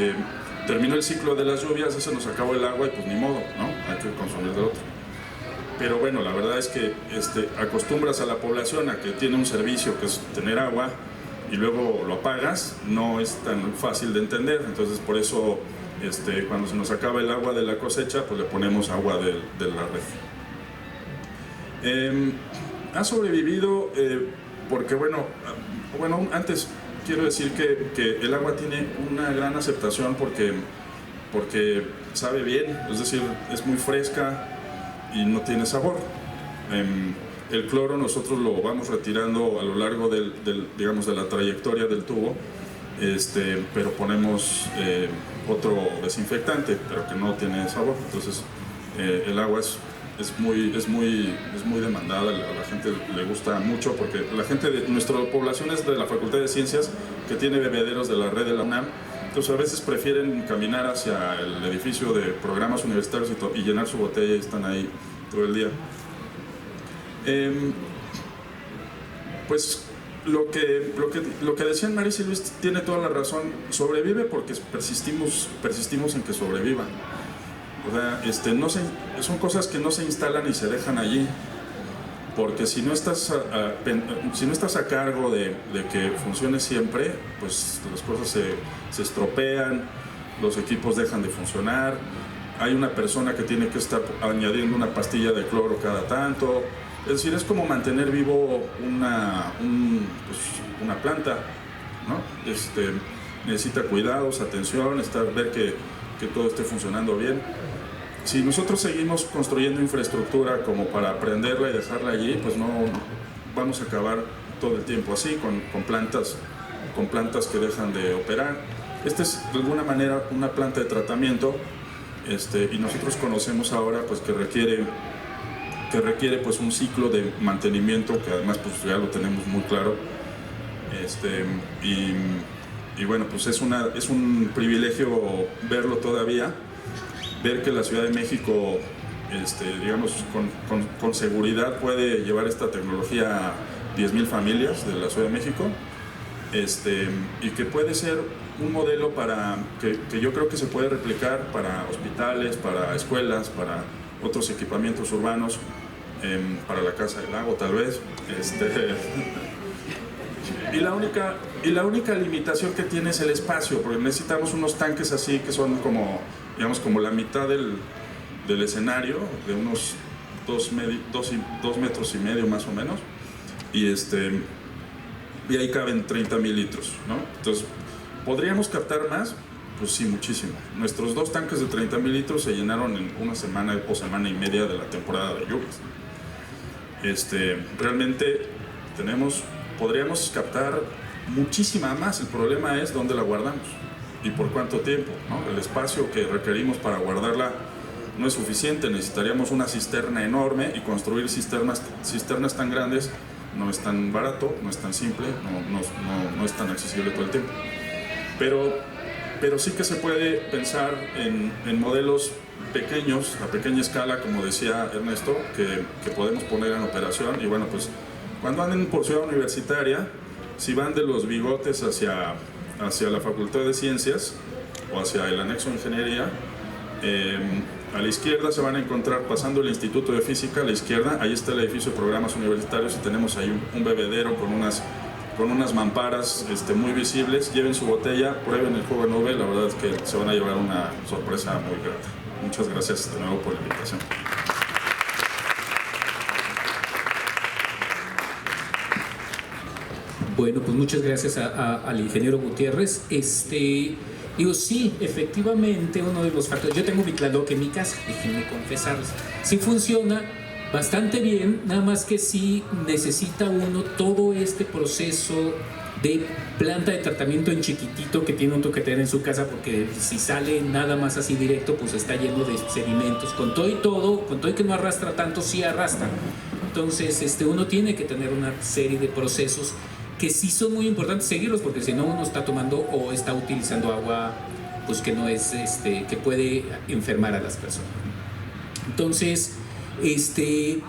Speaker 6: terminó el ciclo de las lluvias, se nos acabó el agua y pues ni modo, ¿no? Hay que consumir de otro. Pero bueno, la verdad es que acostumbras a la población a que tiene un servicio que es tener agua y luego lo apagas, no es tan fácil de entender. Entonces por eso cuando se nos acaba el agua de la cosecha, pues le ponemos agua de la red. Ha sobrevivido porque bueno, antes quiero decir que el agua tiene una gran aceptación porque sabe bien, es decir, es muy fresca y no tiene sabor. El cloro nosotros lo vamos retirando a lo largo digamos, de la trayectoria del tubo, pero ponemos otro desinfectante, pero que no tiene sabor. Entonces el agua es muy demandada, a la gente le gusta mucho, porque la gente de nuestra población es de la Facultad de Ciencias, que tiene bebederos de la red de la UNAM. Entonces a veces prefieren caminar hacia el edificio de programas universitarios y llenar su botella, y están ahí todo el día. Pues lo que decían Marisa y Luis tiene toda la razón. Sobrevive porque persistimos en que sobreviva. O sea, son cosas que no se instalan y se dejan allí, porque si no estás a cargo de que funcione siempre, pues las cosas se estropean, los equipos dejan de funcionar, hay una persona que tiene que estar añadiendo una pastilla de cloro cada tanto. Es decir, es como mantener vivo una planta, ¿no? Necesita cuidados, atención, ver que todo esté funcionando bien. Si nosotros seguimos construyendo infraestructura como para aprenderla y dejarla allí, pues no vamos a acabar todo el tiempo así, con plantas que dejan de operar. Esta es de alguna manera una planta de tratamiento, y nosotros conocemos ahora pues que requiere pues un ciclo de mantenimiento que además pues ya lo tenemos muy claro, y bueno, pues es un privilegio verlo todavía, ver que la Ciudad de México, digamos, con seguridad puede llevar esta tecnología a 10,000 familias de la Ciudad de México, y que puede ser un modelo que yo creo que se puede replicar para hospitales, para escuelas, para otros equipamientos urbanos, para la Casa del Lago tal vez. Y la única limitación que tiene es el espacio, porque necesitamos unos tanques así que son como la mitad del escenario, de unos 2 metros y medio más o menos, y ahí caben 30,000 litros, ¿no? Entonces, ¿podríamos captar más? Pues sí, muchísimo. Nuestros 2 tanques de 30,000 litros se llenaron en una semana o semana y media de la temporada de lluvias. Realmente podríamos captar muchísima más. El problema es dónde la guardamos y por cuánto tiempo, ¿no? El espacio que requerimos para guardarla no es suficiente. Necesitaríamos una cisterna enorme, y construir cisternas tan grandes no es tan barato, no es tan simple, no es tan accesible todo el tiempo. Pero sí que se puede pensar en modelos pequeños, a pequeña escala, como decía Ernesto, que podemos poner en operación. Y bueno, pues cuando anden por Ciudad Universitaria, si van de los Bigotes hacia la Facultad de Ciencias o hacia el anexo de Ingeniería, a la izquierda se van a encontrar, pasando el Instituto de Física, a la izquierda, ahí está el edificio de programas universitarios, y tenemos ahí un bebedero con unas mamparas muy visibles. Lleven su botella, prueben el jugo de nube, la verdad es que se van a llevar una sorpresa muy grata. Muchas gracias de nuevo por la invitación.
Speaker 3: Bueno, pues muchas gracias al ingeniero Gutiérrez. Digo, sí, efectivamente, uno de los factores, yo tengo mi Tlaloc en mi casa, déjenme confesarles, sí funciona bastante bien, nada más que sí necesita uno todo este proceso de planta de tratamiento en chiquitito que tiene uno que tener en su casa, porque si sale nada más así directo, pues está lleno de sedimentos, con todo y que no arrastra tanto, sí arrastra. Entonces uno tiene que tener una serie de procesos que sí son muy importantes seguirlos, porque si no uno está tomando o está utilizando agua pues que no es, que puede enfermar a las personas. Entonces este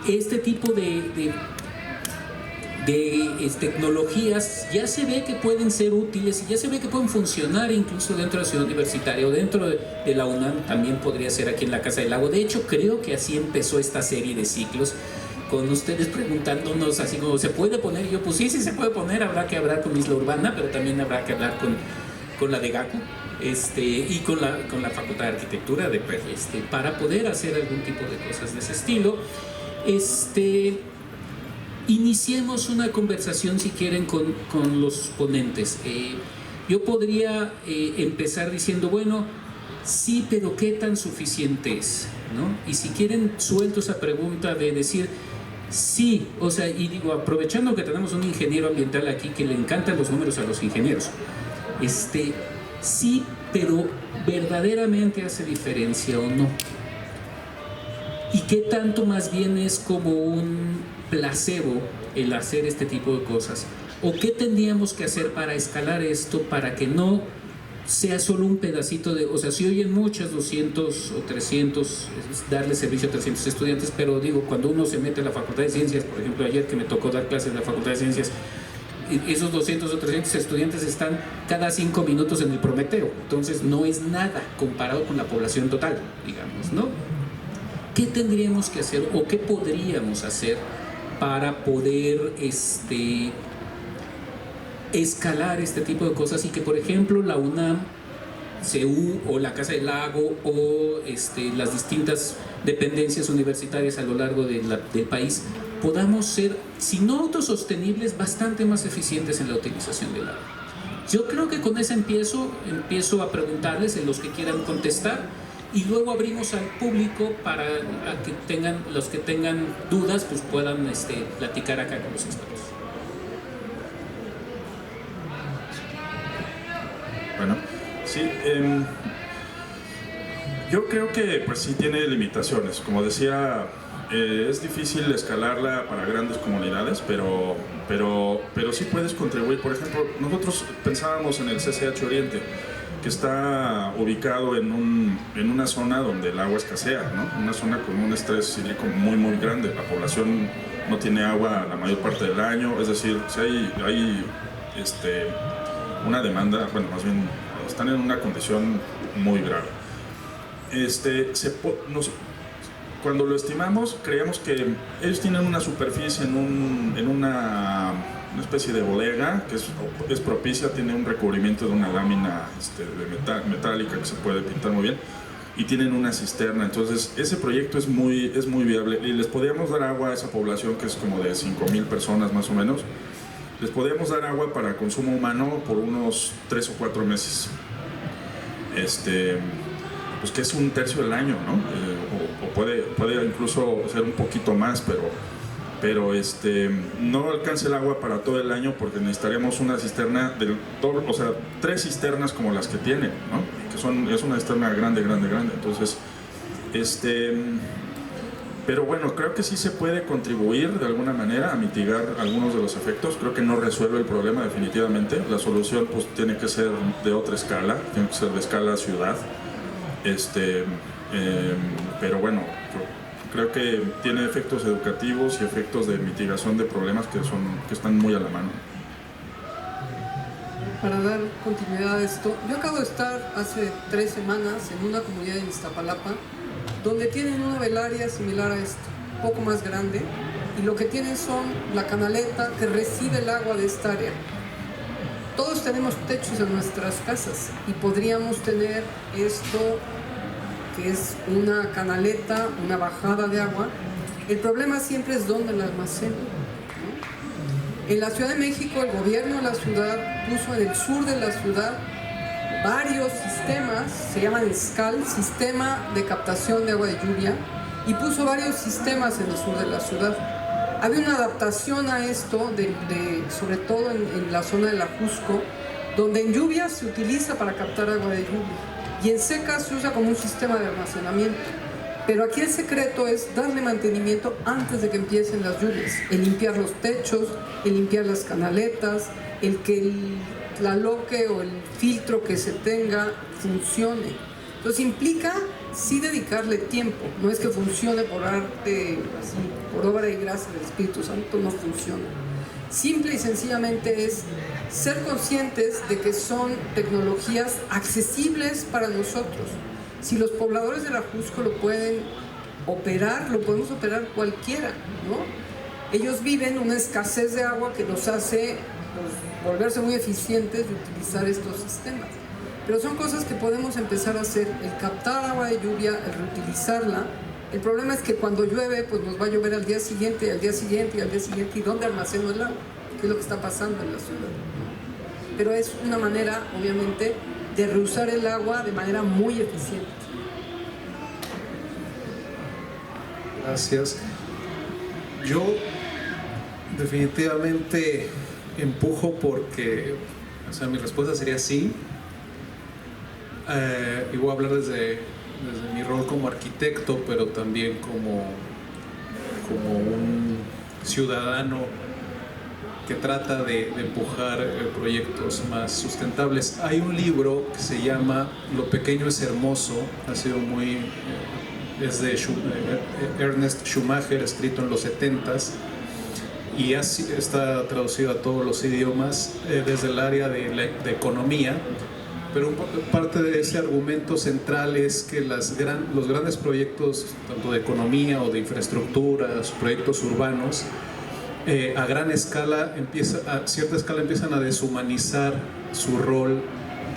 Speaker 3: tipo de tecnologías ya se ve que pueden ser útiles y ya se ve que pueden funcionar incluso dentro de la Ciudad Universitaria o dentro de la UNAM. También podría ser aquí en la Casa del Lago. De hecho, creo que así empezó esta serie de ciclos, con ustedes preguntándonos así como ¿se puede poner? Y yo pues sí se puede poner. Habrá que hablar con Isla Urbana, pero también habrá que hablar con la de GACU y con la Facultad de Arquitectura para poder hacer algún tipo de cosas de ese estilo. Iniciemos una conversación, si quieren, con los ponentes. Yo podría empezar diciendo, bueno, sí, pero ¿qué tan suficiente es? ¿No? Y si quieren, suelto esa pregunta de decir, Sí, o sea, y digo, aprovechando que tenemos un ingeniero ambiental aquí que le encantan los números a los ingenieros, sí, pero ¿verdaderamente hace diferencia o no? ¿Y qué tanto más bien es como un placebo el hacer este tipo de cosas? ¿O qué tendríamos que hacer para escalar esto para que no sea solo un pedacito de... O sea, si hoy en muchas 200 o 300, darle servicio a 300 estudiantes, pero digo, cuando uno se mete a la Facultad de Ciencias, por ejemplo, ayer que me tocó dar clases en la Facultad de Ciencias, esos 200 o 300 estudiantes están cada 5 minutos en el Prometeo, entonces no es nada comparado con la población total, digamos, ¿no? ¿Qué tendríamos que hacer o qué podríamos hacer para poder escalar este tipo de cosas y que, por ejemplo, la UNAM, CEU o la Casa del Lago o las distintas dependencias universitarias a lo largo del país podamos ser, si no autosostenibles, bastante más eficientes en la utilización del agua? Yo creo que con eso empiezo a preguntarles en los que quieran contestar y luego abrimos al público para que los que tengan dudas pues puedan platicar acá con los expertos.
Speaker 6: Bueno, sí, yo creo que pues sí tiene limitaciones. Como decía, es difícil escalarla para grandes comunidades, pero sí puedes contribuir. Por ejemplo, nosotros pensábamos en el CCH Oriente, que está ubicado en una zona donde el agua escasea, ¿no? Una zona con un estrés hídrico muy muy grande. La población no tiene agua la mayor parte del año, es decir, si hay una demanda, bueno, más bien están en una condición muy grave. Cuando lo estimamos, creíamos que ellos tienen una superficie en una especie de bodega que es propicia, tiene un recubrimiento de una lámina metálica que se puede pintar muy bien, y tienen una cisterna. Entonces ese proyecto es muy viable y les podíamos dar agua a esa población que es como de 5,000 personas más o menos. Les podíamos dar agua para consumo humano por unos 3 o 4 meses. Pues que es un tercio del año, ¿no? O puede incluso ser un poquito más, pero no alcanza el agua para todo el año porque necesitaríamos una cisterna del doble, o sea, 3 cisternas como las que tienen, ¿no? Que es una cisterna grande. Entonces, pero bueno, creo que sí se puede contribuir de alguna manera a mitigar algunos de los efectos. Creo que no resuelve el problema definitivamente. La solución pues tiene que ser de otra escala, tiene que ser de escala ciudad. Pero bueno, creo que tiene efectos educativos y efectos de mitigación de problemas que están muy a la mano.
Speaker 4: Para dar continuidad a esto, yo acabo de estar hace 3 semanas en una comunidad en Iztapalapa donde tienen una velaria similar a esto, un poco más grande, y lo que tienen son la canaleta que recibe el agua de esta área. Todos tenemos techos en nuestras casas y podríamos tener esto que es una canaleta, una bajada de agua. El problema siempre es dónde la almaceno, ¿no? En la Ciudad de México, el gobierno de la ciudad puso en el sur de la ciudad varios sistemas, se llaman SCAL, Sistema de Captación de Agua de Lluvia, y puso varios sistemas en el sur de la ciudad. Había una adaptación a esto, sobre todo en la zona de la Jusco, donde en lluvia se utiliza para captar agua de lluvia y en seca se usa como un sistema de almacenamiento. Pero aquí el secreto es darle mantenimiento antes de que empiecen las lluvias, el limpiar los techos, el limpiar las canaletas, el que la loque o el filtro que se tenga funcione. Entonces implica sí dedicarle tiempo, no es que funcione por arte, así, por obra y gracia del Espíritu Santo, no funciona. Simple y sencillamente es ser conscientes de que son tecnologías accesibles para nosotros. Si los pobladores de la Jusco lo pueden operar, lo podemos operar cualquiera, ¿no? Ellos viven una escasez de agua que los hace volverse muy eficientes de utilizar estos sistemas. Pero son cosas que podemos empezar a hacer, el captar agua de lluvia, el reutilizarla. El problema es que cuando llueve, pues nos va a llover al día siguiente, al día siguiente y al día siguiente. ¿Y dónde almaceno el agua? ¿Qué es lo que está pasando en la ciudad? Pero es una manera, obviamente, de reusar el agua de manera muy eficiente.
Speaker 5: Gracias. Yo definitivamente empujo porque, o sea, mi respuesta sería sí. Y voy a hablar desde mi rol como arquitecto, pero también como un ciudadano que trata de empujar proyectos más sustentables. Hay un libro que se llama Lo pequeño es hermoso, ha sido es de Ernest Schumacher, escrito en los 70s, y está traducido a todos los idiomas desde el área de economía. Pero parte de ese argumento central es que los grandes proyectos, tanto de economía o de infraestructuras, proyectos urbanos, a gran escala, a cierta escala empiezan a deshumanizar su rol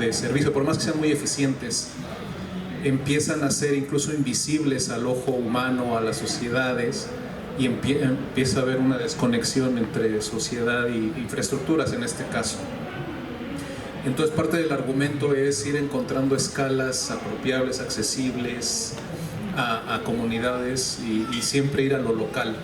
Speaker 5: de servicio, por más que sean muy eficientes, empiezan a ser incluso invisibles al ojo humano, a las sociedades, y empieza a haber una desconexión entre sociedad y infraestructuras en este caso. Entonces parte del argumento es ir encontrando escalas apropiables, accesibles a comunidades y siempre ir a lo local.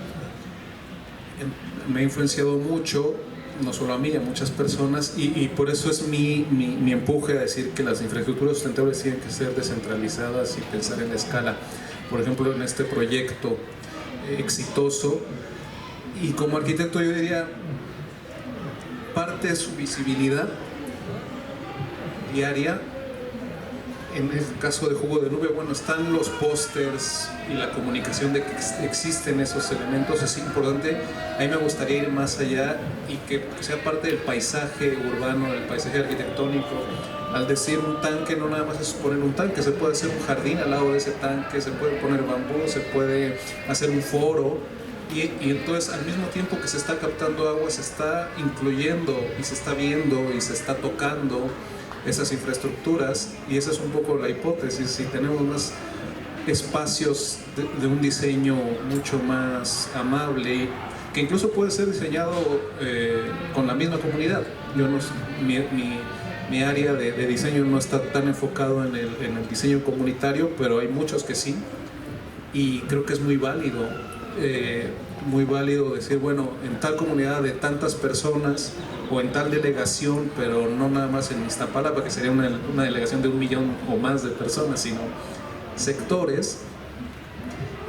Speaker 5: Me ha influenciado mucho, no solo a mí, a muchas personas, y por eso es mi empuje a decir que las infraestructuras sustentables tienen que ser descentralizadas y pensar en la escala. Por ejemplo, en este proyecto exitoso, y como arquitecto yo diría, parte de su visibilidad diaria. En el caso de Jugo de Nube, bueno, están los pósters y la comunicación de que existen esos elementos, es importante. A mí me gustaría ir más allá y que sea parte del paisaje urbano, del paisaje arquitectónico. Al decir un tanque, no nada más es poner un tanque, se puede hacer un jardín al lado de ese tanque, se puede poner bambú, se puede hacer un foro. Y entonces al mismo tiempo que se está captando agua, se está incluyendo y se está viendo y se está tocando esas infraestructuras, y esa es un poco la hipótesis. Si tenemos más espacios de un diseño mucho más amable, que incluso puede ser diseñado con la misma comunidad. Mi área de diseño no está tan enfocado en el diseño comunitario, pero hay muchos que sí, y creo que es muy válido decir, bueno, en tal comunidad de tantas personas o en tal delegación, pero no nada más en Iztapalapa, que sería una delegación de 1 millón o más de personas, sino sectores.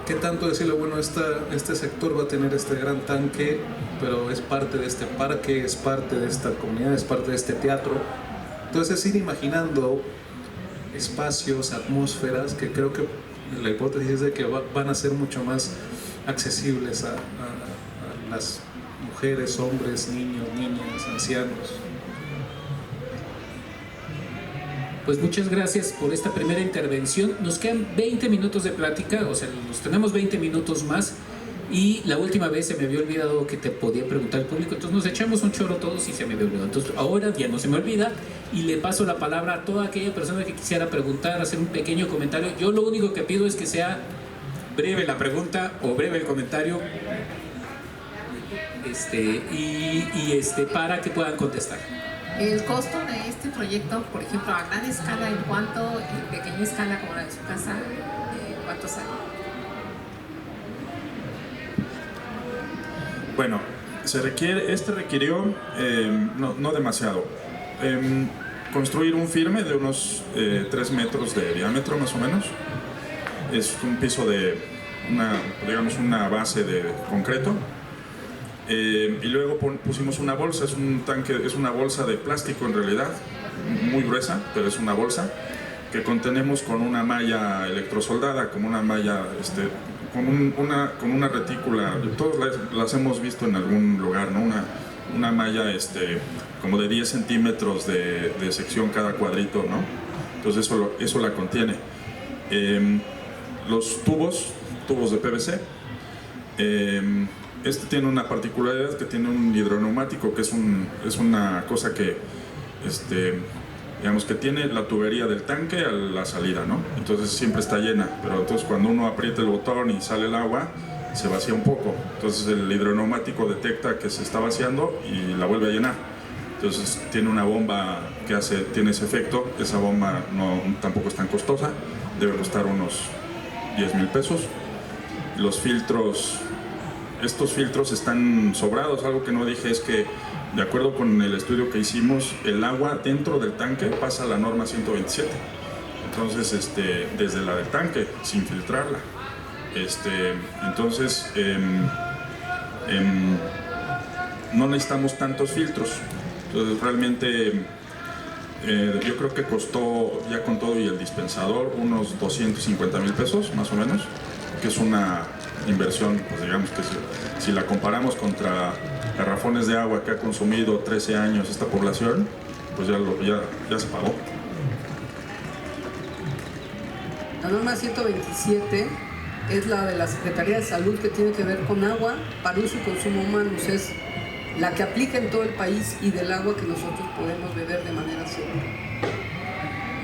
Speaker 5: ¿Qué tanto decirle, bueno, este sector va a tener este gran tanque, pero es parte de este parque, es parte de esta comunidad, es parte de este teatro? Entonces es ir imaginando espacios, atmósferas, que creo que la hipótesis es de que van a ser mucho más accesibles a las mujeres, hombres, niños, niñas, ancianos.
Speaker 3: Pues muchas gracias por esta primera intervención. Nos quedan 20 minutos de plática, o sea, nos tenemos 20 minutos más, y la última vez se me había olvidado que te podía preguntar al público, entonces nos echamos un choro todos y se me había olvidado. Entonces ahora ya no se me olvida y le paso la palabra a toda aquella persona que quisiera preguntar, hacer un pequeño comentario. Yo lo único que pido es que sea breve la pregunta o breve el comentario, para que puedan contestar.
Speaker 7: El costo de este proyecto, por ejemplo, a gran escala, ¿en cuánto? En pequeña escala como la de su casa, ¿cuánto sale?
Speaker 6: Bueno, requirió no demasiado. Construir un firme de unos 3 metros de diámetro más o menos. Es un piso de una base de concreto. Y luego pusimos una bolsa, es una bolsa de plástico en realidad, muy gruesa, pero es una bolsa que contenemos con una malla electrosoldada, como una malla, con una retícula. Todos las hemos visto en algún lugar, ¿no? Una malla como de 10 centímetros de sección cada cuadrito, ¿no? Entonces eso la contiene. Los tubos de PVC. Tiene una particularidad, que tiene un hidroneumático, que es una cosa que, digamos, que tiene la tubería del tanque a la salida, ¿no? Entonces siempre está llena, pero entonces cuando uno aprieta el botón y sale el agua, se vacía un poco. Entonces el hidroneumático detecta que se está vaciando y la vuelve a llenar. Entonces tiene una bomba que tiene ese efecto. Esa bomba tampoco es tan costosa, debe costar unos 10,000 pesos. Los filtros estos filtros están sobrados. Algo que no dije es que, de acuerdo con el estudio que hicimos, el agua dentro del tanque pasa a la norma 127. Entonces, desde la del tanque, sin filtrarla. Entonces, no necesitamos tantos filtros. Entonces, realmente, yo creo que costó, ya con todo y el dispensador, unos 250,000 pesos, más o menos, que es una inversión, pues digamos que si la comparamos contra garrafones de agua que ha consumido 13 años esta población, pues ya se pagó.
Speaker 4: La norma 127 es la de la Secretaría de Salud, que tiene que ver con agua para uso y consumo humanos. Es la que aplica en todo el país y del agua que nosotros podemos beber de manera segura.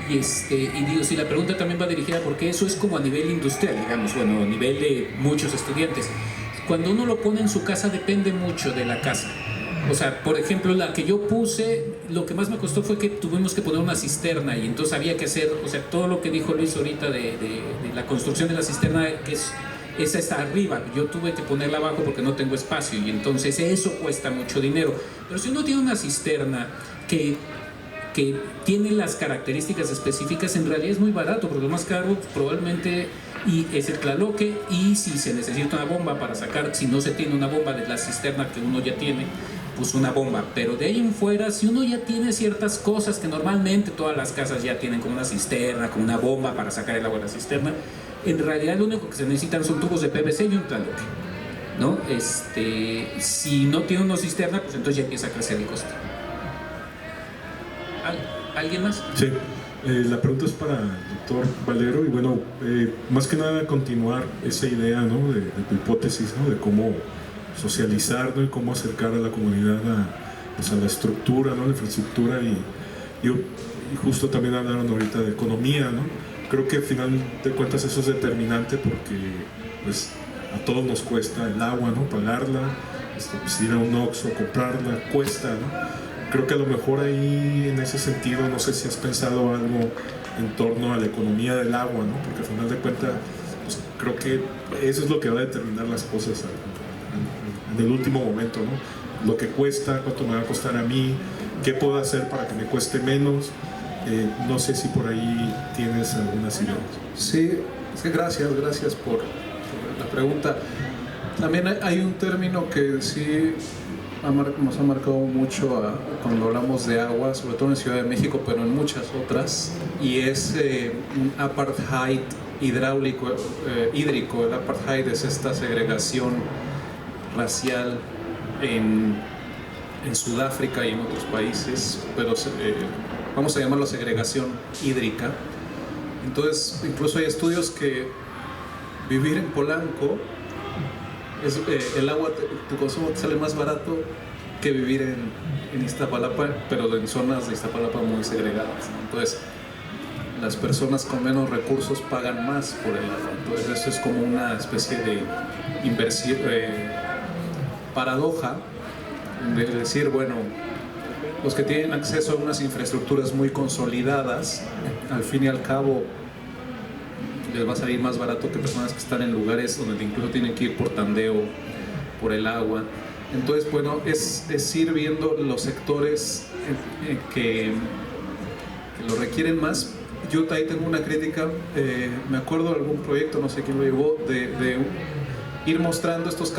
Speaker 3: Y digo, si la pregunta también va dirigida, porque eso es como a nivel industrial, digamos, bueno, a nivel de muchos estudiantes. Cuando uno lo pone en su casa depende mucho de la casa. O sea, por ejemplo, la que yo puse, lo que más me costó fue que tuvimos que poner una cisterna y entonces había que hacer, o sea, todo lo que dijo Luis ahorita de la construcción de la cisterna, que esa está arriba, yo tuve que ponerla abajo porque no tengo espacio y entonces eso cuesta mucho dinero. Pero si uno tiene una cisterna que tiene las características específicas, en realidad es muy barato, porque lo más caro probablemente es el tlaloque, y si se necesita una bomba para sacar, si no se tiene una bomba de la cisterna que uno ya tiene, pues una bomba. Pero de ahí en fuera, si uno ya tiene ciertas cosas que normalmente todas las casas ya tienen, como una cisterna, como una bomba para sacar el agua de la cisterna, en realidad lo único que se necesitan son tubos de PVC y un tlaloque, ¿no? Si no tiene una cisterna, pues entonces ya empieza a crecer el costo. ¿Alguien más?
Speaker 8: Sí, la pregunta es para el doctor Valero y bueno, más que nada continuar esa idea, ¿no? de tu hipótesis, ¿no? De cómo socializar, ¿no? Y cómo acercar a la comunidad a la estructura, ¿no? La infraestructura y justo también hablaron ahorita de economía, ¿no? Creo que al final de cuentas eso es determinante porque pues a todos nos cuesta el agua, ¿no? Pagarla, pues, ir a un Oxxo, comprarla, cuesta, ¿no? Creo que a lo mejor ahí, en ese sentido, no sé si has pensado algo en torno a la economía del agua, ¿no? Porque al final de cuentas, pues, creo que eso es lo que va a determinar las cosas en el último momento, ¿no? Lo que cuesta, cuánto me va a costar a mí, qué puedo hacer para que me cueste menos. No sé si por ahí tienes algunas ideas.
Speaker 5: Sí, es que gracias por la pregunta. También hay un término que sí nos ha marcado mucho cuando hablamos de agua, sobre todo en Ciudad de México, pero en muchas otras, y es un apartheid hídrico. El apartheid es esta segregación racial en Sudáfrica y en otros países, pero vamos a llamarlo segregación hídrica. Entonces, incluso hay estudios que vivir en Polanco, el agua, tu consumo te sale más barato que vivir en Iztapalapa, pero en zonas de Iztapalapa muy segregadas. Entonces, las personas con menos recursos pagan más por el agua. Entonces, eso es como una especie de inversión, paradoja, de decir, bueno, los que tienen acceso a unas infraestructuras muy consolidadas, al fin y al cabo, les va a salir más barato que personas que están en lugares donde incluso tienen que ir por tandeo, por el agua. Entonces, bueno, es ir viendo los sectores que lo requieren más. Yo ahí tengo una crítica, me acuerdo de algún proyecto, no sé quién lo llevó, de ir mostrando estos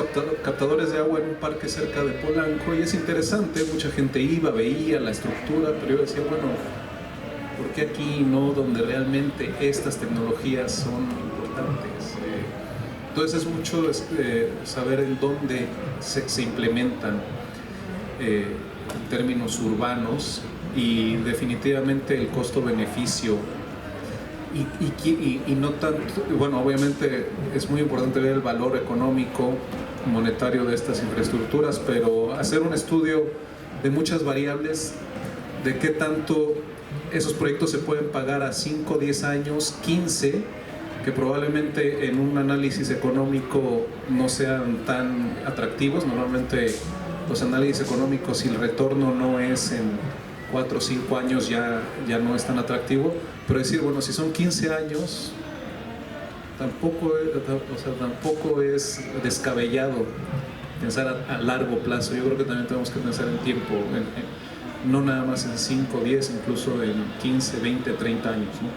Speaker 5: captadores de agua en un parque cerca de Polanco, y es interesante, mucha gente iba, veía la estructura, pero yo decía, bueno, ¿por qué aquí no, donde realmente estas tecnologías son importantes? Entonces es mucho saber en dónde se implementan en términos urbanos, y definitivamente el costo-beneficio y no tanto, bueno, obviamente es muy importante ver el valor económico, monetario de estas infraestructuras, pero hacer un estudio de muchas variables, de qué tanto esos proyectos se pueden pagar a 5, 10 años, 15, que probablemente en un análisis económico no sean tan atractivos. Normalmente los análisis económicos, si el retorno no es en 4 o 5 años, ya no es tan atractivo, pero decir, bueno, si son 15 años, tampoco es descabellado pensar a largo plazo. Yo creo que también tenemos que pensar en tiempo, no nada más en 5, 10, incluso en 15, 20, 30 años, ¿no?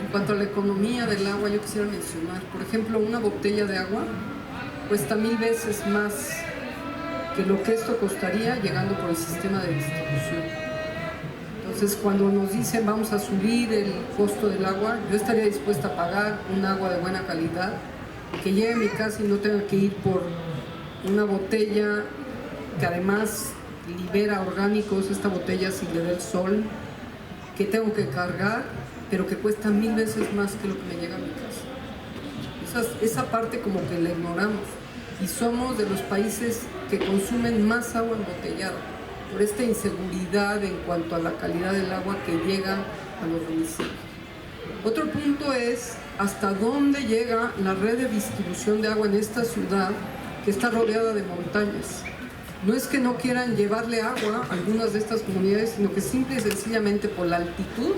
Speaker 4: En cuanto a la economía del agua, yo quisiera mencionar, por ejemplo, una botella de agua cuesta 1000 veces más que lo que esto costaría llegando por el sistema de distribución. Entonces, cuando nos dicen vamos a subir el costo del agua, yo estaría dispuesta a pagar un agua de buena calidad, que llegue a mi casa y no tenga que ir por una botella que además libera orgánicos, esta botella si le da el sol, que tengo que cargar, pero que cuesta 1000 veces más que lo que me llega a mi casa. Esa parte como que la ignoramos, y somos de los países que consumen más agua embotellada por esta inseguridad en cuanto a la calidad del agua que llega a los domicilios. Otro punto es hasta dónde llega la red de distribución de agua en esta ciudad que está rodeada de montañas. No es que no quieran llevarle agua a algunas de estas comunidades, sino que simple y sencillamente por la altitud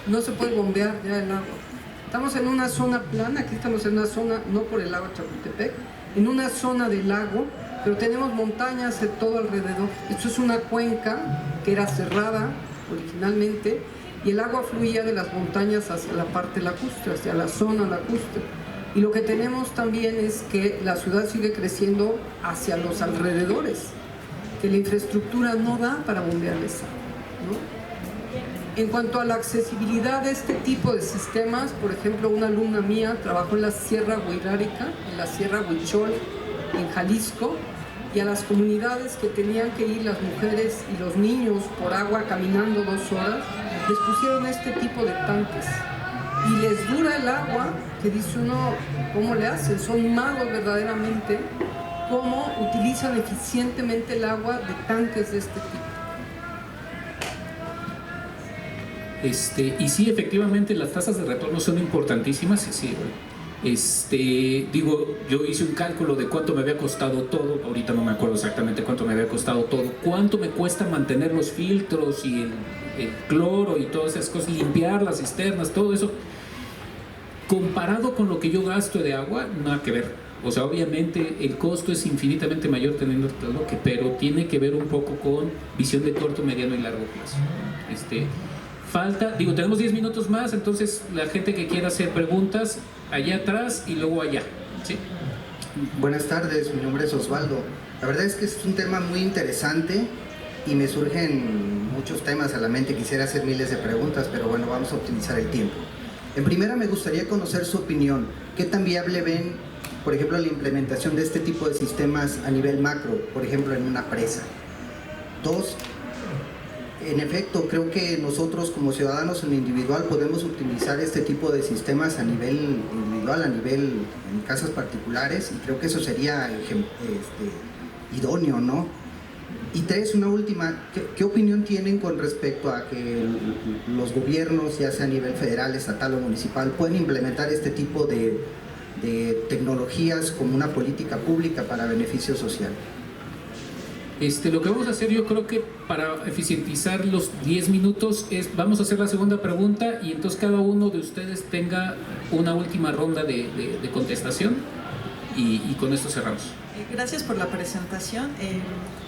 Speaker 4: no se puede bombear ya el agua. Estamos en una zona plana, aquí estamos en una zona, no por el lago Chapultepec, en una zona del lago, pero tenemos montañas de todo alrededor. Esto es una cuenca que era cerrada originalmente y el agua fluía de las montañas hacia la parte lacustre, hacia la zona lacustre. Y lo que tenemos también es que la ciudad sigue creciendo hacia los alrededores, que la infraestructura no da para bombearles agua, ¿no? En cuanto a la accesibilidad de este tipo de sistemas, por ejemplo, una alumna mía trabajó en la Sierra Huirárica, en la Sierra Huichol, en Jalisco, y a las comunidades que tenían que ir las mujeres y los niños por agua caminando 2 horas, les pusieron este tipo de tanques. Y les dura el agua, que dice uno, ¿cómo le hacen? Son magos verdaderamente, cómo utilizan eficientemente el agua de tanques de este tipo.
Speaker 3: Y sí, efectivamente las tasas de retorno son importantísimas, sí. Digo, yo hice un cálculo de cuánto me había costado todo, ahorita no me acuerdo exactamente cuánto me había costado todo, cuánto me cuesta mantener los filtros y el cloro y todas esas cosas, limpiar las cisternas, todo eso, comparado con lo que yo gasto de agua, nada que ver. O sea, obviamente el costo es infinitamente mayor teniendo todo pero tiene que ver un poco con visión de corto, mediano y largo plazo. Tenemos 10 minutos más, entonces la gente que quiera hacer preguntas, allá atrás y luego allá. ¿Sí?
Speaker 9: Buenas tardes, mi nombre es Osvaldo. La verdad es que es un tema muy interesante y me surgen muchos temas a la mente. Quisiera hacer miles de preguntas, pero bueno, vamos a optimizar el tiempo. En primera, me gustaría conocer su opinión. ¿Qué tan viable ven, por ejemplo, la implementación de este tipo de sistemas a nivel macro, por ejemplo, en una presa? 2, en efecto, creo que nosotros como ciudadanos en lo individual podemos utilizar este tipo de sistemas a nivel individual, a nivel en casas particulares, y creo que eso sería idóneo, ¿no? Y 3, una última, ¿qué opinión tienen con respecto a que los gobiernos, ya sea a nivel federal, estatal o municipal, pueden implementar este tipo de tecnologías como una política pública para beneficio social?
Speaker 3: Lo que vamos a hacer, yo creo que para eficientizar los 10 minutos vamos a hacer la segunda pregunta y entonces cada uno de ustedes tenga una última ronda de contestación y con esto cerramos.
Speaker 10: Gracias por la presentación,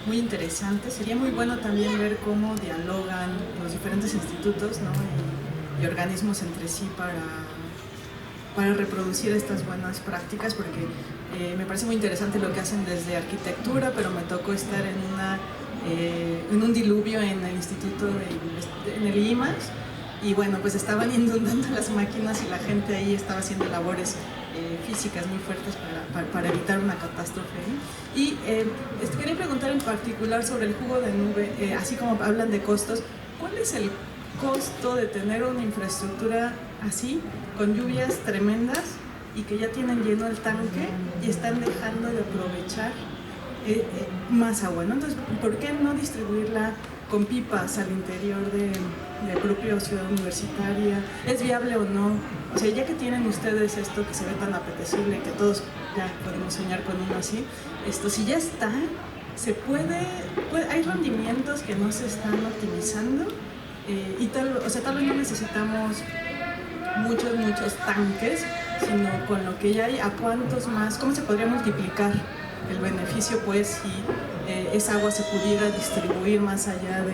Speaker 10: muy interesante. Sería muy bueno también ver cómo dialogan los diferentes institutos, ¿no? y organismos entre sí para reproducir estas buenas prácticas, porque me parece muy interesante lo que hacen desde arquitectura, pero me tocó estar en un diluvio en el instituto, en el IMAX, y bueno, pues estaban inundando las máquinas y la gente ahí estaba haciendo labores físicas muy fuertes para evitar una catástrofe. Y quería preguntar en particular sobre el jugo de nube, así como hablan de costos, ¿cuál es el costo de tener una infraestructura así, con lluvias tremendas y que ya tienen lleno el tanque y están dejando de aprovechar más agua, ¿no? Entonces, ¿por qué no distribuirla con pipas al interior de propia ciudad universitaria? ¿Es viable o no? O sea, ya que tienen ustedes esto que se ve tan apetecible, que todos ya podemos soñar con uno así, si ya está, se puede hay rendimientos que no se están optimizando, y tal vez no necesitamos muchos tanques, sino con lo que ya hay, a cuántos más, cómo se podría multiplicar el beneficio, pues, si esa agua se pudiera distribuir más allá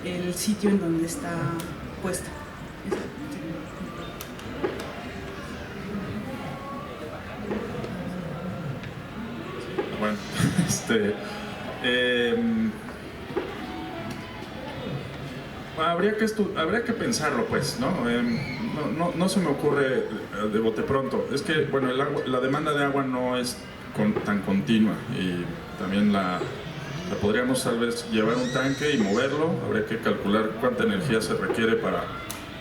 Speaker 10: del sitio en donde está puesta.
Speaker 6: Bueno, habría que pensarlo, pues, ¿no? No se me ocurre de bote pronto. Es que, bueno, la demanda de agua no es tan continua, y también la podríamos tal vez llevar un tanque y moverlo. Habría que calcular cuánta energía se requiere para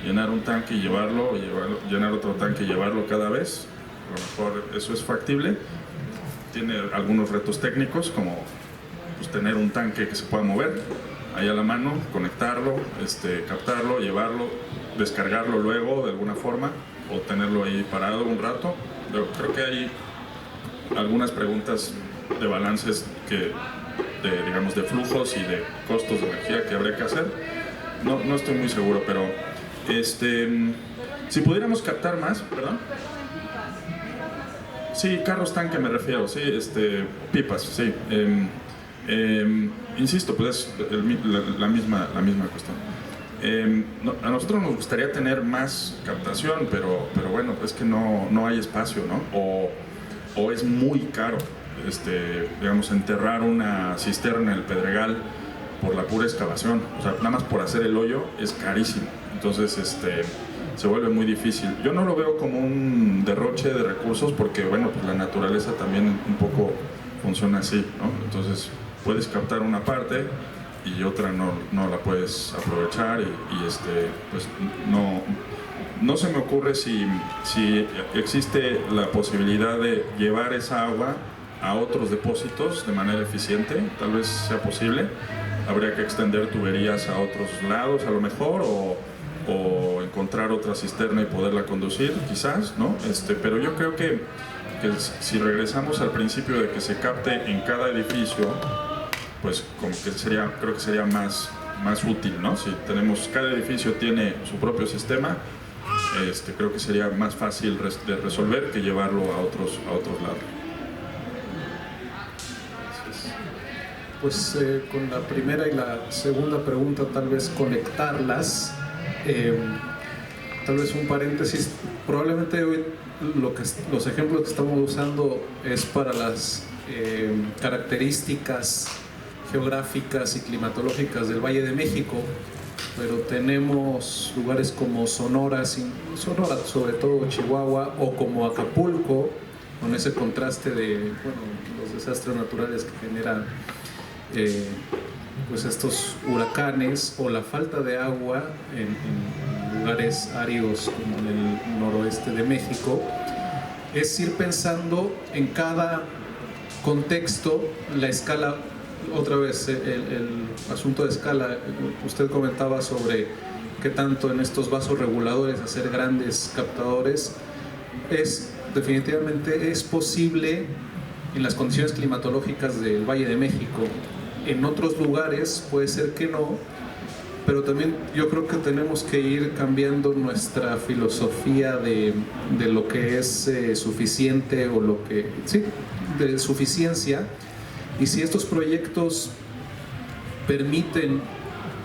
Speaker 6: llenar un tanque y llevarlo, llenar otro tanque y llevarlo cada vez. A lo mejor eso es factible. Tiene algunos retos técnicos, como pues, tener un tanque que se pueda mover ahí a la mano, conectarlo, captarlo, llevarlo, descargarlo luego de alguna forma, o tenerlo ahí parado un rato. Creo que hay algunas preguntas de balances digamos, de flujos y de costos de energía que habría que hacer. No estoy muy seguro, pero si pudiéramos captar más, ¿perdón? Sí, carros tanque me refiero, sí, pipas, sí. Insisto, pues es la misma cuestión. A nosotros nos gustaría tener más captación, pero bueno, es que no hay espacio, ¿no? O es muy caro, digamos, enterrar una cisterna en el Pedregal por la pura excavación. O sea, nada más por hacer el hoyo es carísimo. Entonces, se vuelve muy difícil. Yo no lo veo como un derroche de recursos, porque, bueno, pues la naturaleza también un poco funciona así, ¿no? Entonces, puedes captar una parte y otra no la puedes aprovechar, pues no se me ocurre si existe la posibilidad de llevar esa agua a otros depósitos de manera eficiente. Tal vez sea posible. Habría que extender tuberías a otros lados a lo mejor, o encontrar otra cisterna y poderla conducir, quizás, ¿no? Pero yo creo que si regresamos al principio de que se capte en cada edificio, pues como que creo que sería más útil, ¿no? Si cada edificio tiene su propio sistema, creo que sería más fácil de resolver que llevarlo a otros lados.
Speaker 5: Pues con la primera y la segunda pregunta, tal vez conectarlas. Tal vez un paréntesis. Probablemente hoy los ejemplos que estamos usando es para las características geográficas y climatológicas del Valle de México, pero tenemos lugares como Sonora, sobre todo Chihuahua, o como Acapulco, con ese contraste de los desastres naturales que generan pues estos huracanes, o la falta de agua en lugares áridos como en el noroeste de México. Es ir pensando en cada contexto la escala. Otra vez el asunto de escala. Usted comentaba sobre qué tanto en estos vasos reguladores hacer grandes captadores. Definitivamente es posible en las condiciones climatológicas del Valle de México. En otros lugares puede ser que no, pero también yo creo que tenemos que ir cambiando nuestra filosofía de lo que es suficiente, o de suficiencia. Y si estos proyectos permiten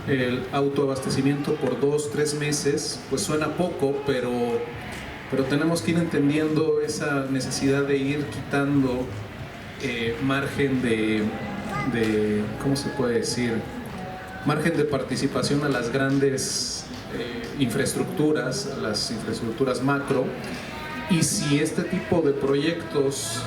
Speaker 5: el autoabastecimiento por 2-3 meses, pues suena poco, pero tenemos que ir entendiendo esa necesidad de ir quitando margen de ¿cómo se puede decir? Margen de participación a las grandes infraestructuras, a las infraestructuras macro. Y si este tipo de proyectos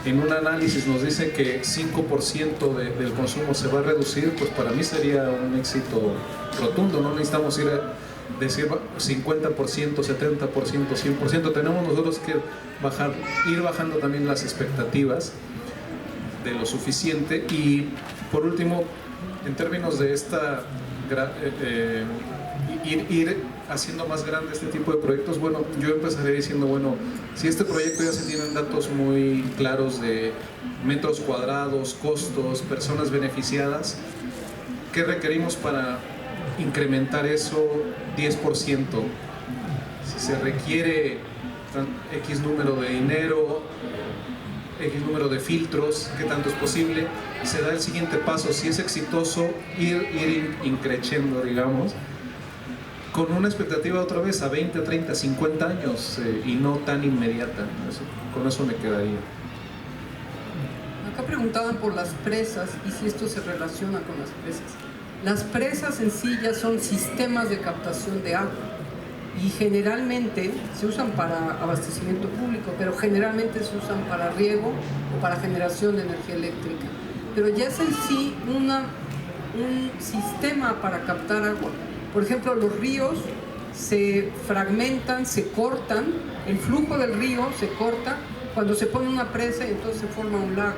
Speaker 5: en un análisis nos dice que 5% del consumo se va a reducir, pues para mí sería un éxito rotundo. No necesitamos ir a decir 50%, 70%, 100%. Tenemos nosotros que ir bajando también las expectativas de lo suficiente. Y por último, en términos de ir haciendo más grande este tipo de proyectos, bueno, yo empezaré diciendo, si este proyecto ya se tienen datos muy claros de metros cuadrados, costos, personas beneficiadas, ¿qué requerimos para incrementar eso 10%? si se requiere X número de dinero, X número de filtros, qué tanto es posible, y se da el siguiente paso, si es exitoso, ir increciendo, digamos, con una expectativa otra vez a 20, 30, 50 años y no tan inmediata. Con eso me quedaría.
Speaker 4: Acá preguntaban por las presas y si esto se relaciona con las presas. Las presas en sí ya son sistemas de captación de agua y generalmente se usan para abastecimiento público, pero generalmente se usan para riego o para generación de energía eléctrica. Pero ya es en sí un sistema para captar agua. Por ejemplo, los ríos se fragmentan, se cortan, el flujo del río se corta cuando se pone una presa y entonces se forma un lago.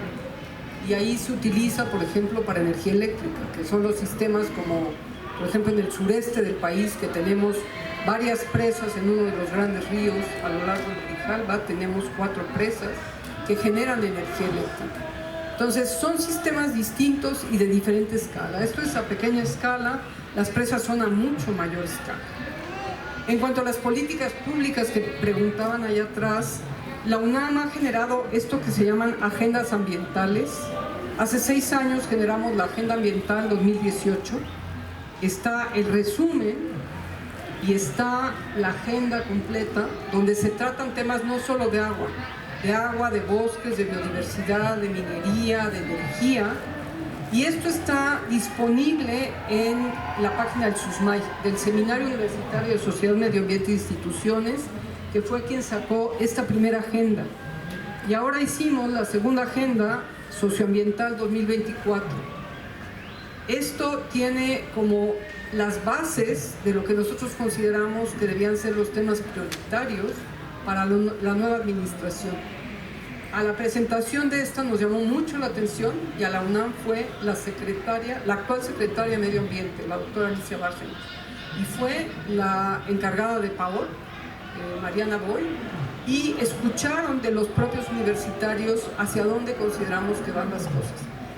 Speaker 4: Y ahí se utiliza, por ejemplo, para energía eléctrica, que son los sistemas como, por ejemplo, en el sureste del país, que tenemos varias presas en uno de los grandes ríos a lo largo del Grijalva, tenemos 4 presas que generan energía eléctrica. Entonces, son sistemas distintos y de diferente escala. Esto es a pequeña escala, las presas son a mucho mayor escala. En cuanto a las políticas públicas que preguntaban allá atrás, la UNAM ha generado esto que se llaman agendas ambientales. Hace 6 años generamos la Agenda Ambiental 2018. Está el resumen y está la agenda completa, donde se tratan temas no solo de agua, de bosques, de biodiversidad, de minería, de energía. Y esto está disponible en la página del SUSMAI, del Seminario Universitario de Sociedad, Medio Ambiente e Instituciones, que fue quien sacó esta primera agenda. Y ahora hicimos la segunda agenda socioambiental 2024. Esto tiene como las bases de lo que nosotros consideramos que debían ser los temas prioritarios para la nueva administración. A la presentación de esta nos llamó mucho la atención y a la UNAM fue la actual secretaria de Medio Ambiente, la doctora Alicia Bárcenas, y fue la encargada de Power, Mariana Boy, y escucharon de los propios universitarios hacia dónde consideramos que van las cosas.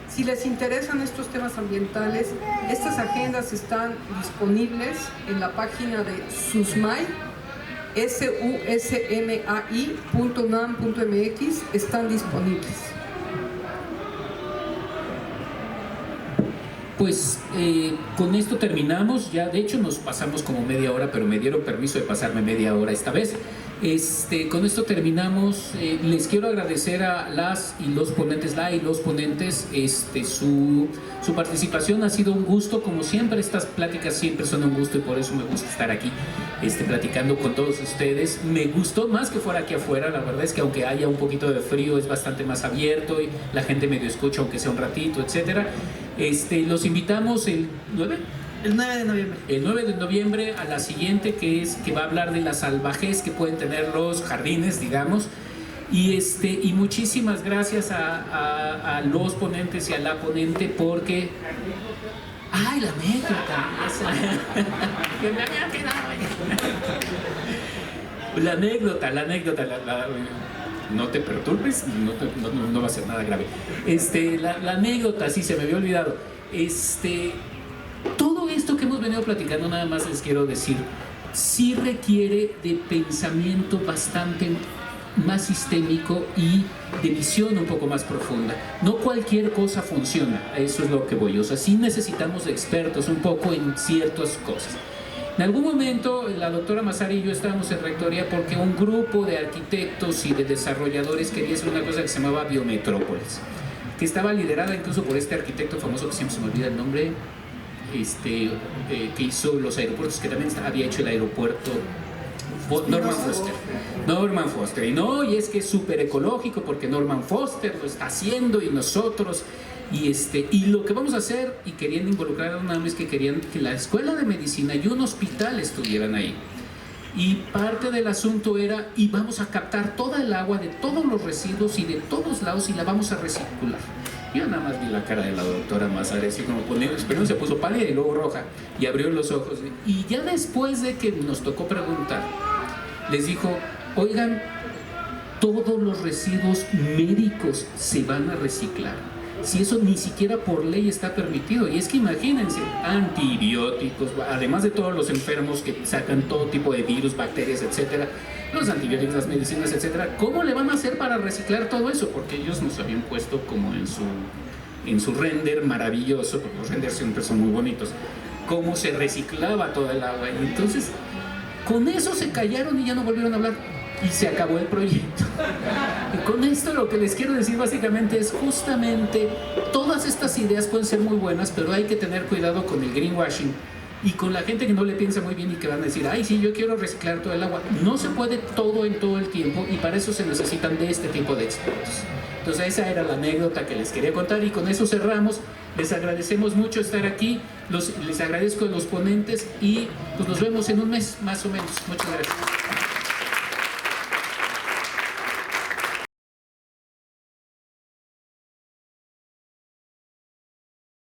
Speaker 4: Si les interesan estos temas ambientales, estas agendas están disponibles en la página de SUSMAI, susmai.unam.mx, están disponibles.
Speaker 3: Pues con esto terminamos, ya de hecho nos pasamos como media hora, pero me dieron permiso de pasarme media hora esta vez. Con esto terminamos. Les quiero agradecer a las y los ponentes, su participación. Ha sido un gusto, como siempre, estas pláticas siempre son un gusto y por eso me gusta estar aquí platicando con todos ustedes. Me gustó más que fuera aquí afuera, la verdad es que aunque haya un poquito de frío es bastante más abierto y la gente medio escucha aunque sea un ratito, etcétera. Los invitamos el 9 de noviembre. El 9 de noviembre a la siguiente, que va a hablar de la salvajez que pueden tener los jardines, digamos. Y muchísimas gracias a los ponentes y a la ponente porque... ¡Ay, la anécdota! Que me había quedado ahí. La anécdota. No te perturbes, no va a ser nada grave. La anécdota, sí, se me había olvidado. Todo esto que hemos venido platicando, nada más les quiero decir, sí requiere de pensamiento bastante más sistémico y de visión un poco más profunda. No cualquier cosa funciona, a eso es lo que voy. O sea, sí necesitamos expertos un poco en ciertas cosas. En algún momento la doctora Mazari y yo estábamos en rectoría porque un grupo de arquitectos y de desarrolladores quería hacer una cosa que se llamaba Biometrópolis, que estaba liderada incluso por este arquitecto famoso que siempre se me olvida el nombre, que hizo los aeropuertos, que también había hecho el aeropuerto, Norman Foster. Y es que es súper ecológico porque Norman Foster lo está haciendo y nosotros. Y lo que vamos a hacer, y querían involucrar a UNAM, es que querían que la escuela de medicina y un hospital estuvieran ahí. Y parte del asunto era, y vamos a captar toda el agua de todos los residuos y de todos lados y la vamos a recircular. Yo nada más vi la cara de la doctora Mazari, así como primero se puso pálida y luego roja, y abrió los ojos. Y ya después de que nos tocó preguntar, les dijo, oigan, todos los residuos médicos se van a reciclar. si eso ni siquiera por ley está permitido? Y es que imagínense, antibióticos, además de todos los enfermos que sacan todo tipo de virus, bacterias, etcétera, los antibióticos, las medicinas, etcétera, ¿cómo le van a hacer para reciclar todo eso? Porque ellos nos habían puesto como en su render maravilloso, porque los renders siempre son muy bonitos, cómo se reciclaba toda el agua. Y entonces, con eso se callaron y ya no volvieron a hablar. Y se acabó el proyecto. Y con esto lo que les quiero decir básicamente es justamente todas estas ideas pueden ser muy buenas, pero hay que tener cuidado con el greenwashing y con la gente que no le piensa muy bien y que van a decir, ay, sí, yo quiero reciclar todo el agua. No se puede todo en todo el tiempo y para eso se necesitan de este tipo de expertos. Entonces esa era la anécdota que les quería contar y con eso cerramos. Les agradecemos mucho estar aquí, les agradezco a los ponentes y pues nos vemos en un mes más o menos. Muchas gracias.